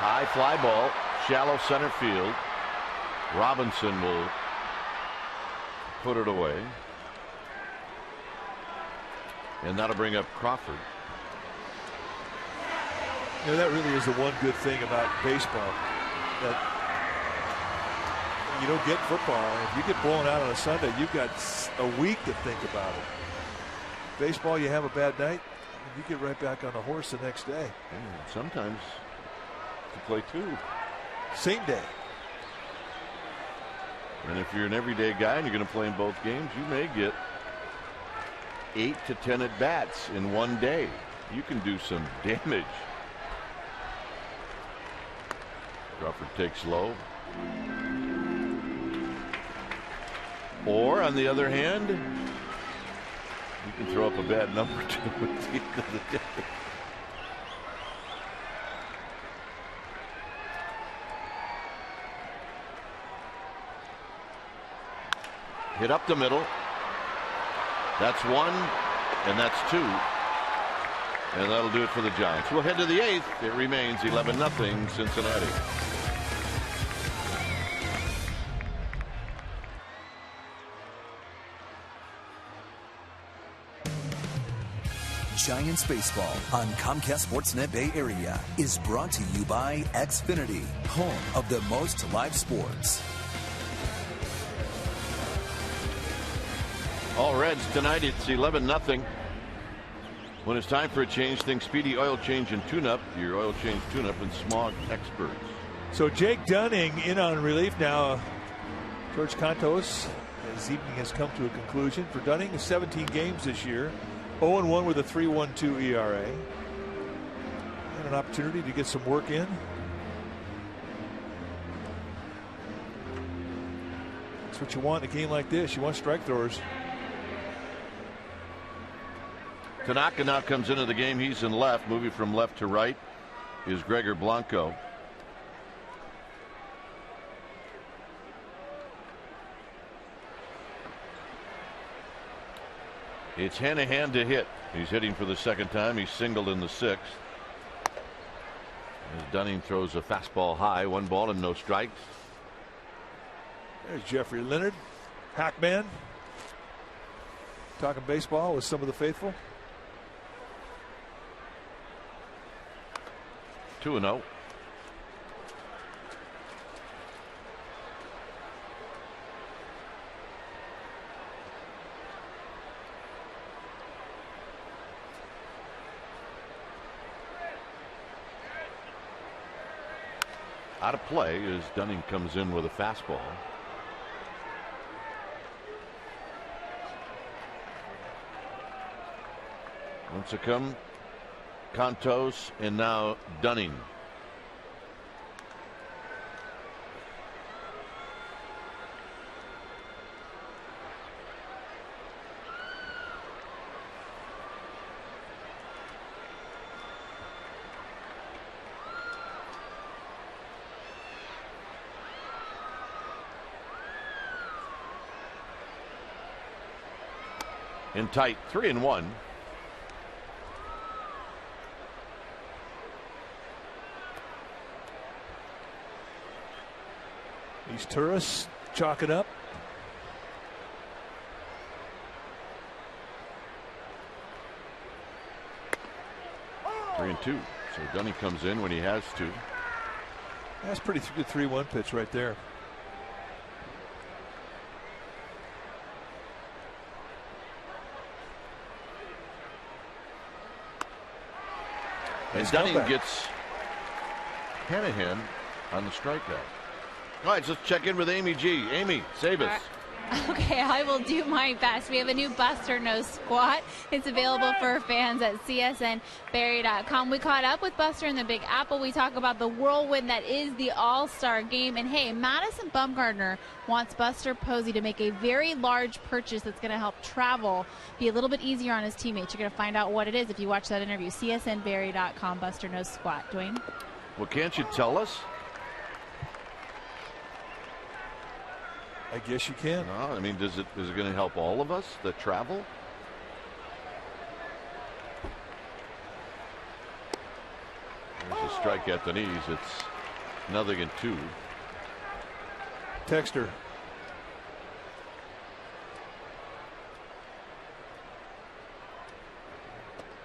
A: High fly ball, shallow center field. Robinson will put it away. And that'll bring up Crawford.
F: You know, that really is the one good thing about baseball, that you don't get football. If you get blown out on a Sunday, you've got a week to think about it. Baseball, you have a bad night, you get right back on the horse the next day.
A: And sometimes you play 2.
F: Same day.
A: And if you're an everyday guy and you're going to play in both games, you may get 8 to 10 at bats in one day. You can do some damage. Crawford takes low. Or on the other hand, you can throw up a bad number too at the end of the day. Hit up the middle. That's 1, and that's 2. And that'll do it for the Giants. We'll head to the 8th. It remains 11-0 Cincinnati.
D: Giants baseball on Comcast Sportsnet Bay Area is brought to you by Xfinity, home of the most live sports.
A: All Reds tonight. It's 11-0. When it's time for a change, think Speedy Oil Change and Tune-Up, your oil change tune-up and smog experts.
F: So Jake Dunning in on relief now. George Cantos, his evening has come to a conclusion. For Dunning, 17 games this year, 0-1 with a 3.12 ERA. And an opportunity to get some work in. That's what you want in a game like this. You want strike throwers.
A: Tanaka now comes into the game. He's in left. Moving from left to right is Gregor Blanco. It's Hanahan to hit. He's hitting for the second time. He's singled in the 6th. As Dunning throws a fastball high, 1 ball and no strikes.
F: There's Jeffrey Leonard, Hackman, talking baseball with some of the faithful.
A: 2-0. Out of play as Dunning comes in with a fastball. Once it come, Contos and now Dunning. In tight, 3-1.
F: These tourists chalk it up.
A: Three and 2. So Dunning comes in when he has to.
F: That's pretty good 3-1 pitch right there.
A: And Dunning gets Hanahan on the strikeout. All right, so let's check in with Amy G. Amy, save us.
E: Okay, I will do my best. We have a new Buster Nose squat. It's available for fans at csnberry.com. We caught up with Buster in the Big Apple. We talk about the whirlwind that is the All-Star Game. And hey, Madison Bumgardner wants Buster Posey to make a very large purchase that's going to help travel be a little bit easier on his teammates. You're going to find out what it is if you watch that interview. csnberry.com, Buster Nose squat. Dwayne?
A: Well, can't you tell us?
F: I guess you can.
A: No, I mean, is it going to help all of us that travel? There's a strike at the knees. It's 0-2.
F: Texter.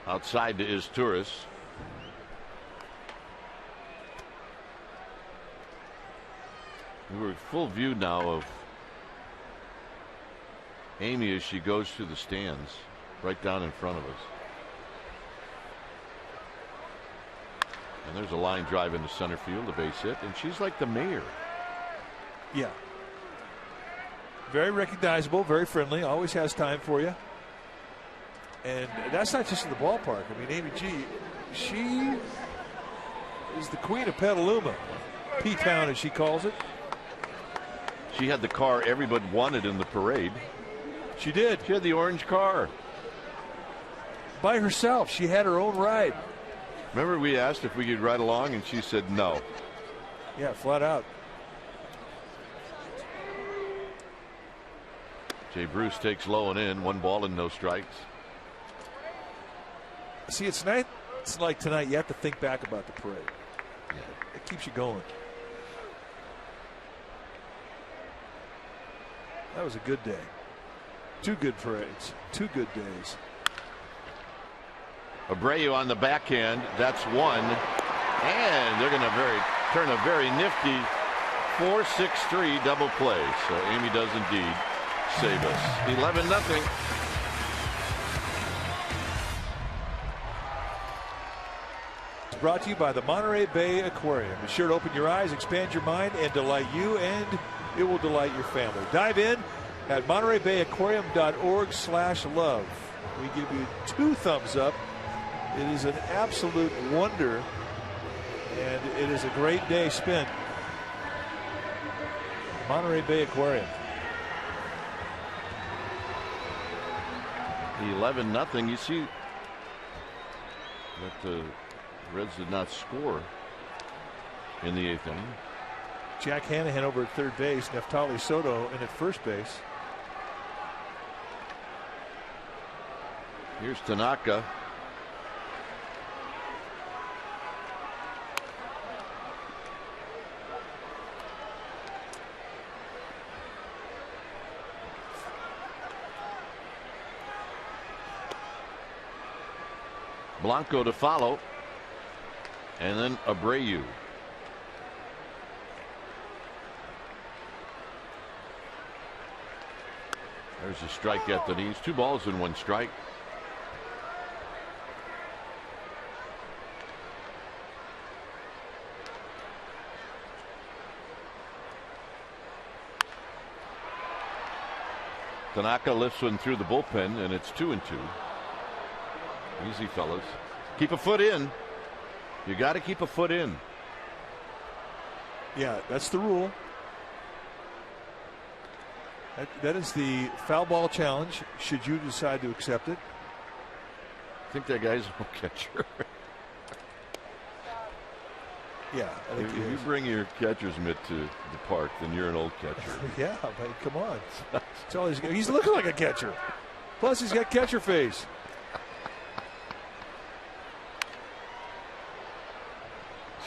A: Outside is Turris. We're in full view now of Amy as she goes through the stands right down in front of us. And there's a line drive into center field, a base hit, and she's like the mayor.
F: Yeah. Very recognizable, very friendly, always has time for you. And that's not just in the ballpark. I mean, Amy G, she is the queen of Petaluma. P-Town, as she calls it.
A: She had the car everybody wanted in the parade.
F: She did.
A: She had the orange car.
F: By herself. She had her own ride.
A: Remember we asked if we could ride along and she said no.
F: Yeah, flat out.
A: Jay Bruce takes low and in. 1 ball and no strikes.
F: See, it's like tonight you have to think back about the parade. Yeah, it keeps you going. That was a good day. 2 good parades. 2 good days.
A: Abreu on the backhand. That's 1. And they're going to turn a very nifty 4-6-3 double play. So Amy does indeed save us. 11-0.
F: It's brought to you by the Monterey Bay Aquarium. Be sure to open your eyes, expand your mind, and delight you, and it will delight your family. Dive in at MontereyBayAquarium.org/love. We give you 2 thumbs up. It is an absolute wonder And it is a great day spent. Monterey Bay Aquarium.
A: 11-0. You see that the Reds did not score in the 8th inning.
F: Jack Hanahan over at third base. Neftali Soto in at first base.
A: Here's Tanaka. Blanco to follow, and then Abreu. There's a strike at the knees. 2 balls and 1 strike. Tanaka lifts one through the bullpen, and it's 2-2. Easy, fellas. Keep a foot in. You got to keep a foot in.
F: Yeah, that's the rule. That is the foul ball challenge, should you decide to accept it.
A: I think that guy's a catcher.
F: Yeah, I think
A: if you bring your catcher's mitt to the park, then you're an old catcher.
F: Yeah, but come on. That's all he's looking like a catcher. Plus, he's got catcher face.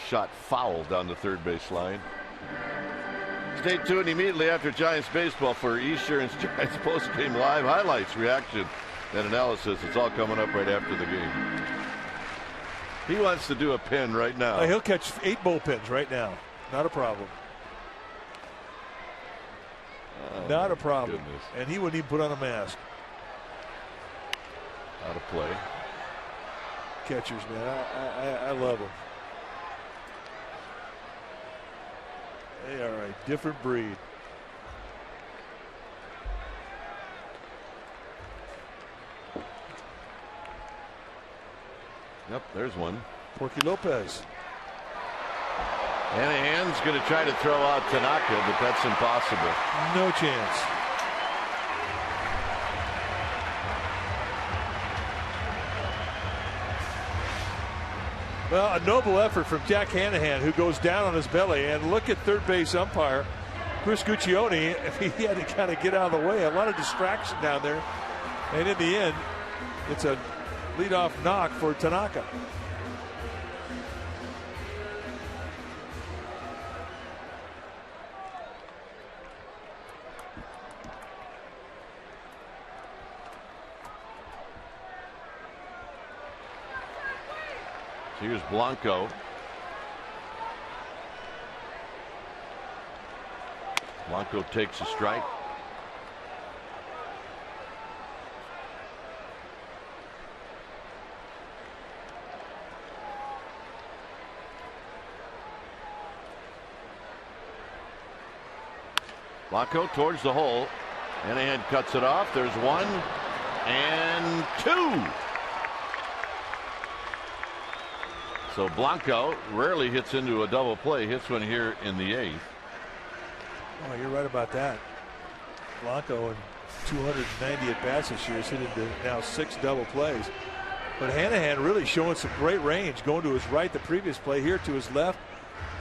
A: Shot foul down the third base line. Stay tuned immediately after Giants baseball for Esurance Giants post-game live highlights, reaction, and analysis. It's all coming up right after the game. He wants to do a pin right now.
F: He'll catch 8 bullpens right now. Not a problem. Not a problem.
A: Goodness.
F: And he wouldn't even put on a mask.
A: Out of play.
F: Catchers, man. I love them. They are a different breed.
A: Yep, there's one.
F: Porky Lopez.
A: Hanahan's going to try to throw out Tanaka, but that's impossible.
F: No chance. Well, a noble effort from Jack Hanahan, who goes down on his belly. And look at third base umpire Chris Guccione. He had to kind of get out of the way. A lot of distraction down there. And in the end, it's a leadoff knock for Tanaka.
A: Here's Blanco. Blanco takes a strike. Blanco towards the hole. Hanahan cuts it off. There's 1 and 2. So Blanco rarely hits into a double play. Hits one here in the 8th.
F: Oh, you're right about that. Blanco in 290 at bats this year has hit into now 6 double plays. But Hanahan really showing some great range, going to his right the previous play, here to his left.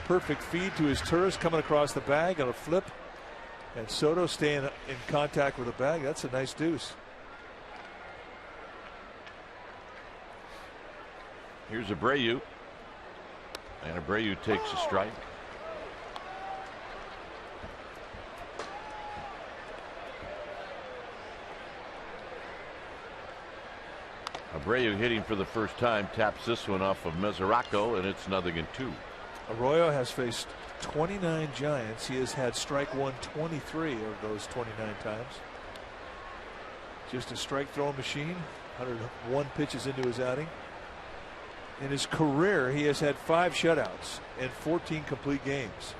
F: Perfect feed to his tourist coming across the bag on a flip. And Soto staying in contact with the bag. That's a nice deuce.
A: Here's Abreu. And Abreu takes a strike. Abreu hitting for the first time, taps this one off of Mesoraco, and it's 0-2.
F: Arroyo has faced 29 Giants. He has had strike 1 23 of those 29 times. Just a strike throwing machine. 101 pitches into his outing. In his career, he has had 5 shutouts and 14 complete games.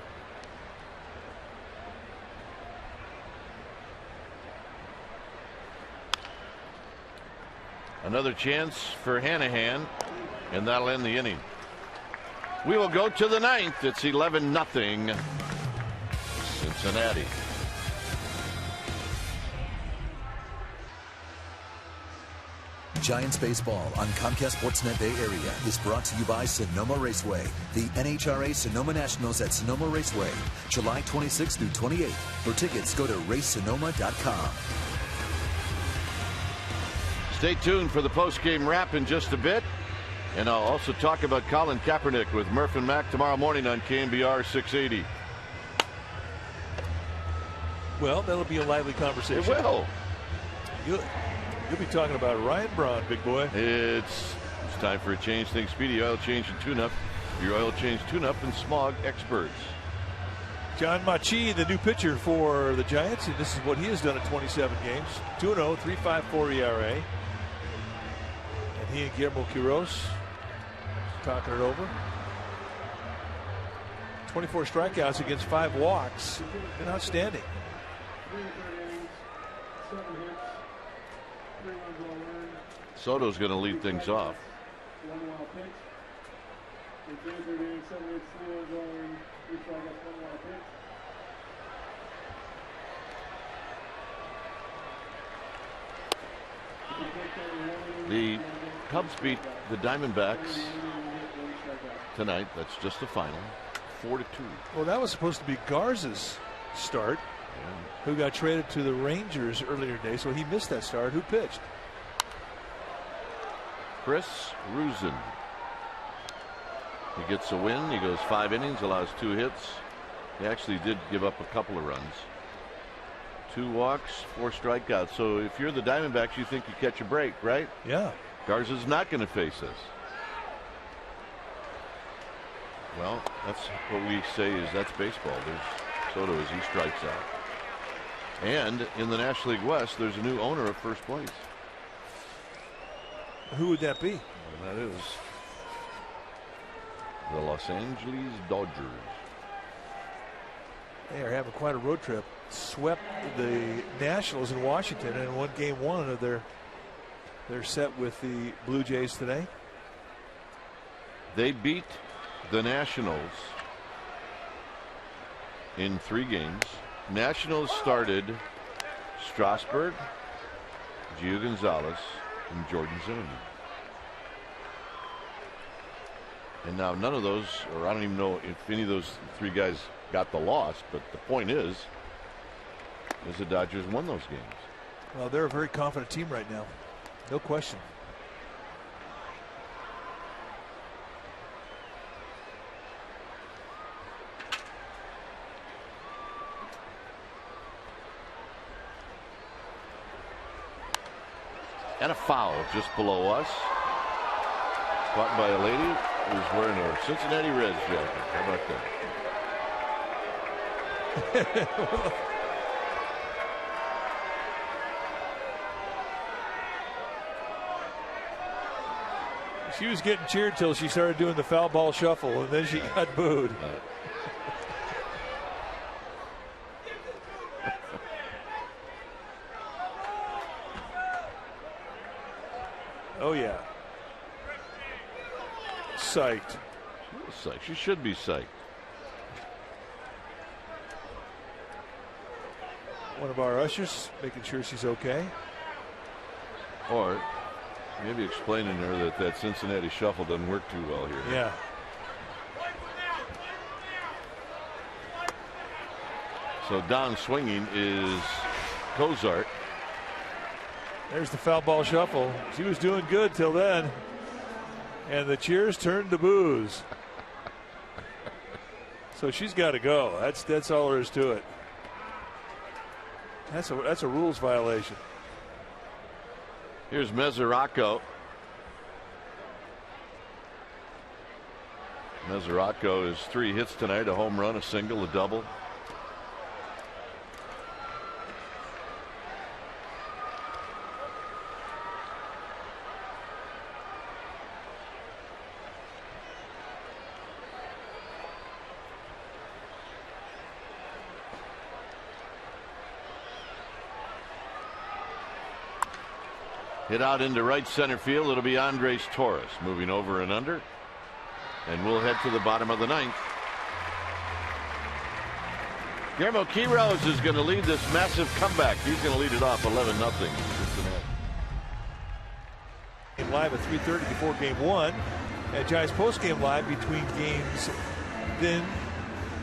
A: Another chance for Hanahan, and that'll end the inning. We will go to the 9th. It's 11-0 Cincinnati.
D: Giants baseball on Comcast Sportsnet Bay Area is brought to you by Sonoma Raceway. The NHRA Sonoma Nationals at Sonoma Raceway, July 26th through 28th. For tickets, go to racesonoma.com.
A: Stay tuned for the post-game wrap in just a bit. And I'll also talk about Colin Kaepernick with Murph and Mac tomorrow morning on KNBR 680.
F: Well, that'll be a lively conversation.
A: It will.
F: You'll be talking about Ryan Braun, big boy.
A: It's time for a change. Think Speedy Oil Change and Tune-Up. Your oil change tune-up and smog experts.
F: John Machi, the new pitcher for the Giants, and this is what he has done in 27 games. 2-0, 3.54 ERA. And he and Guillermo Quiroz talking it over. 24 strikeouts against 5 walks. Been outstanding.
A: Soto's going to lead things off. The Cubs beat the Diamondbacks tonight. That's just the final. 4-2.
F: Well, that was supposed to be Garza's start, who got traded to the Rangers earlier today, so he missed that start. Who pitched?
A: Chris Ruzin. He gets a win. He goes 5 innings, allows 2 hits. He actually did give up a couple of runs. 2 walks, 4 strikeouts. So if you're the Diamondbacks, you think you catch a break, right?
F: Yeah.
A: Garza's not going to face us. Well, that's what we say is that's baseball. There's Soto as he strikes out. And in the National League West, there's a new owner of first place.
F: Who would that be?
A: Well, that is the Los Angeles Dodgers.
F: They are having quite a road trip. Swept the Nationals in Washington and won game 1 of their set with the Blue Jays today.
A: They beat the Nationals in 3 games. Nationals started Strasburg, Gio Gonzalez, and Jordan Zimmerman. And now none of those, or I don't even know if any of those 3 guys got the loss, but the point is the Dodgers won those games.
F: Well, they're a very confident team right now. No question.
A: And a foul just below us. Caught by a lady who's wearing a Cincinnati Reds jacket. How about that?
F: She was getting cheered till she started doing the foul ball shuffle, and then she got booed. Oh, yeah. Psyched.
A: She should be psyched.
F: One of our ushers making sure she's okay.
A: Or maybe explaining to her that Cincinnati shuffle doesn't work too well here.
F: Yeah.
A: So down swinging is Cozart.
F: There's the foul ball shuffle. She was doing good till then. And the cheers turned to boos. So she's got to go. That's all there is to it. That's a rules violation.
A: Here's Mesoraco. Mesoraco is 3 hits tonight, a home run, a single, a double. Hit out into right center field. It'll be Andres Torres moving over and under. And we'll head to the bottom of the ninth. Guillermo Quiroz is going to lead this massive comeback. He's going to lead it off 11-0.
F: Live at 3:30 before game 1. And Giants post-game live between games. Then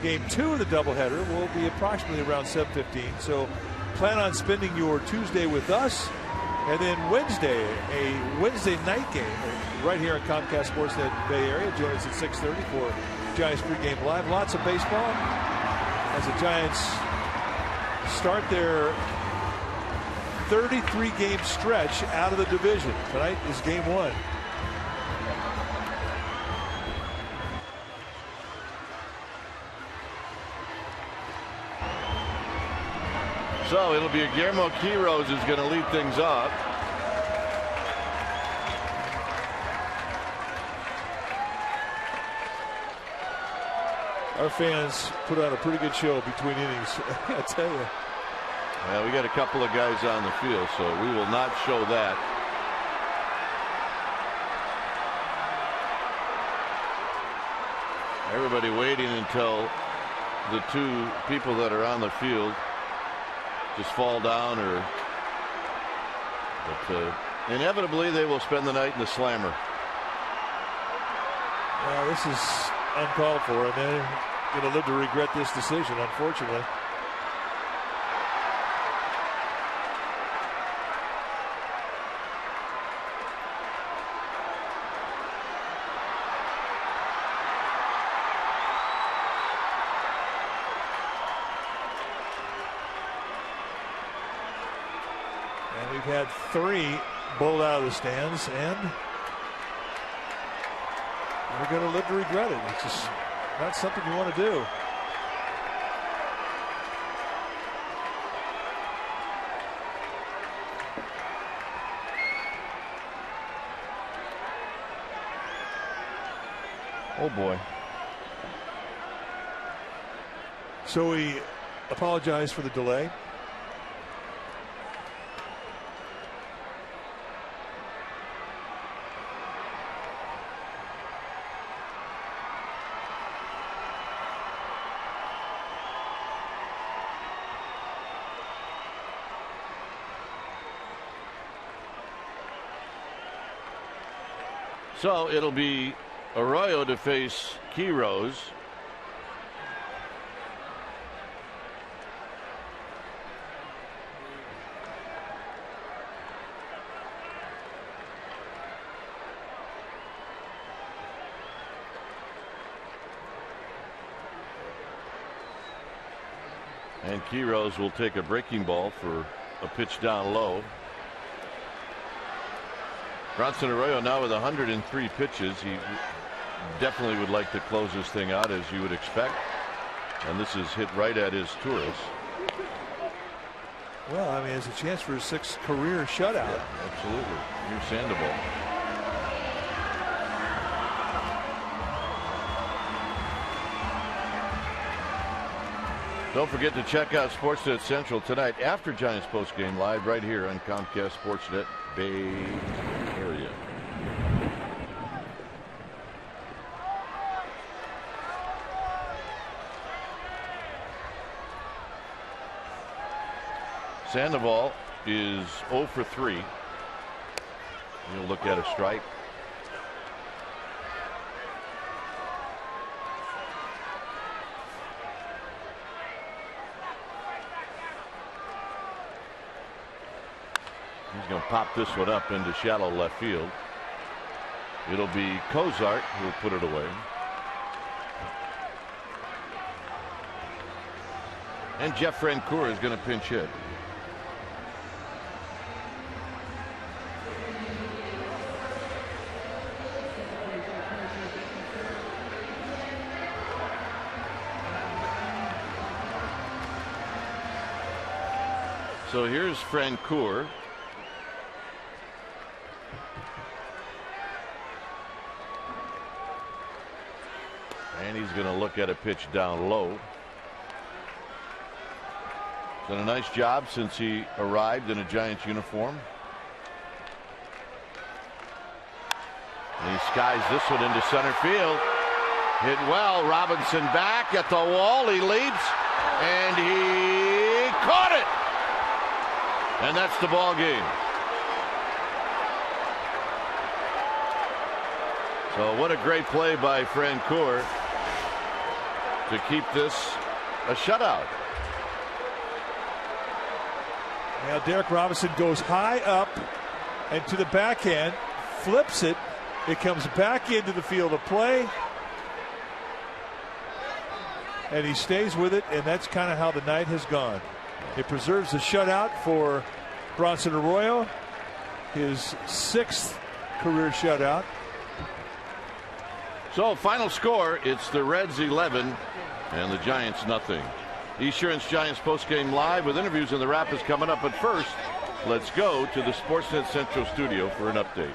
F: game 2 of the doubleheader will be approximately around 7:15. So plan on spending your Tuesday with us. And then Wednesday, a Wednesday night game right here on Comcast Sportsnet Bay Area. Join us at 6:30 for Giants pregame live. Lots of baseball as the Giants start their 33-game stretch out of the division. Tonight is game 1.
A: So it'll be Guillermo Quiroz who's going to lead things off.
F: Our fans put on a pretty good show between innings, I tell you.
A: Well, we got a couple of guys on the field, so we will not show that. Everybody waiting until the two people that are on the field just fall down, but inevitably they will spend the night in the slammer.
F: Well, this is uncalled for, and they're going to live to regret this decision, unfortunately. And we've had 3 bowled out of the stands, and we're going to live to regret it. It's just not something you want to do.
A: Oh boy.
F: So we apologize for the delay.
A: So it'll be Arroyo to face Quiroz. And Quiroz will take a breaking ball for a pitch down low. Bronson Arroyo now with 103 pitches. He definitely would like to close this thing out, as you would expect. And this is hit right at his tourist.
F: Well, I mean, it's a chance for a 6th career shutout.
A: Yeah, absolutely. Here's Sandoval. Don't forget to check out Sportsnet Central tonight after Giants postgame live right here on Comcast Sportsnet Bay Area. Sandoval is 0 for 3. He'll look at a strike. He's going to pop this one up into shallow left field. It'll be Cozart who will put it away. And Jeff Francoeur is going to pinch hit. So here's Francoeur. And he's going to look at a pitch down low. He's done a nice job since he arrived in a Giants uniform. And he skies this one into center field. Hit well. Robinson back at the wall. He leaps, and he caught it. And that's the ball game. So what a great play by Francoeur to keep this a shutout.
F: Now Derrick Robinson goes high up and to the backhand, flips it. It comes back into the field of play. And he stays with it, and that's kind of how the night has gone. It preserves the shutout for Bronson Arroyo, his 6th career shutout.
A: So final score, it's the Reds 11 and the Giants nothing. Esurance Giants postgame live with interviews in the Rapids coming up. But first, let's go to the Sportsnet Central studio for an update.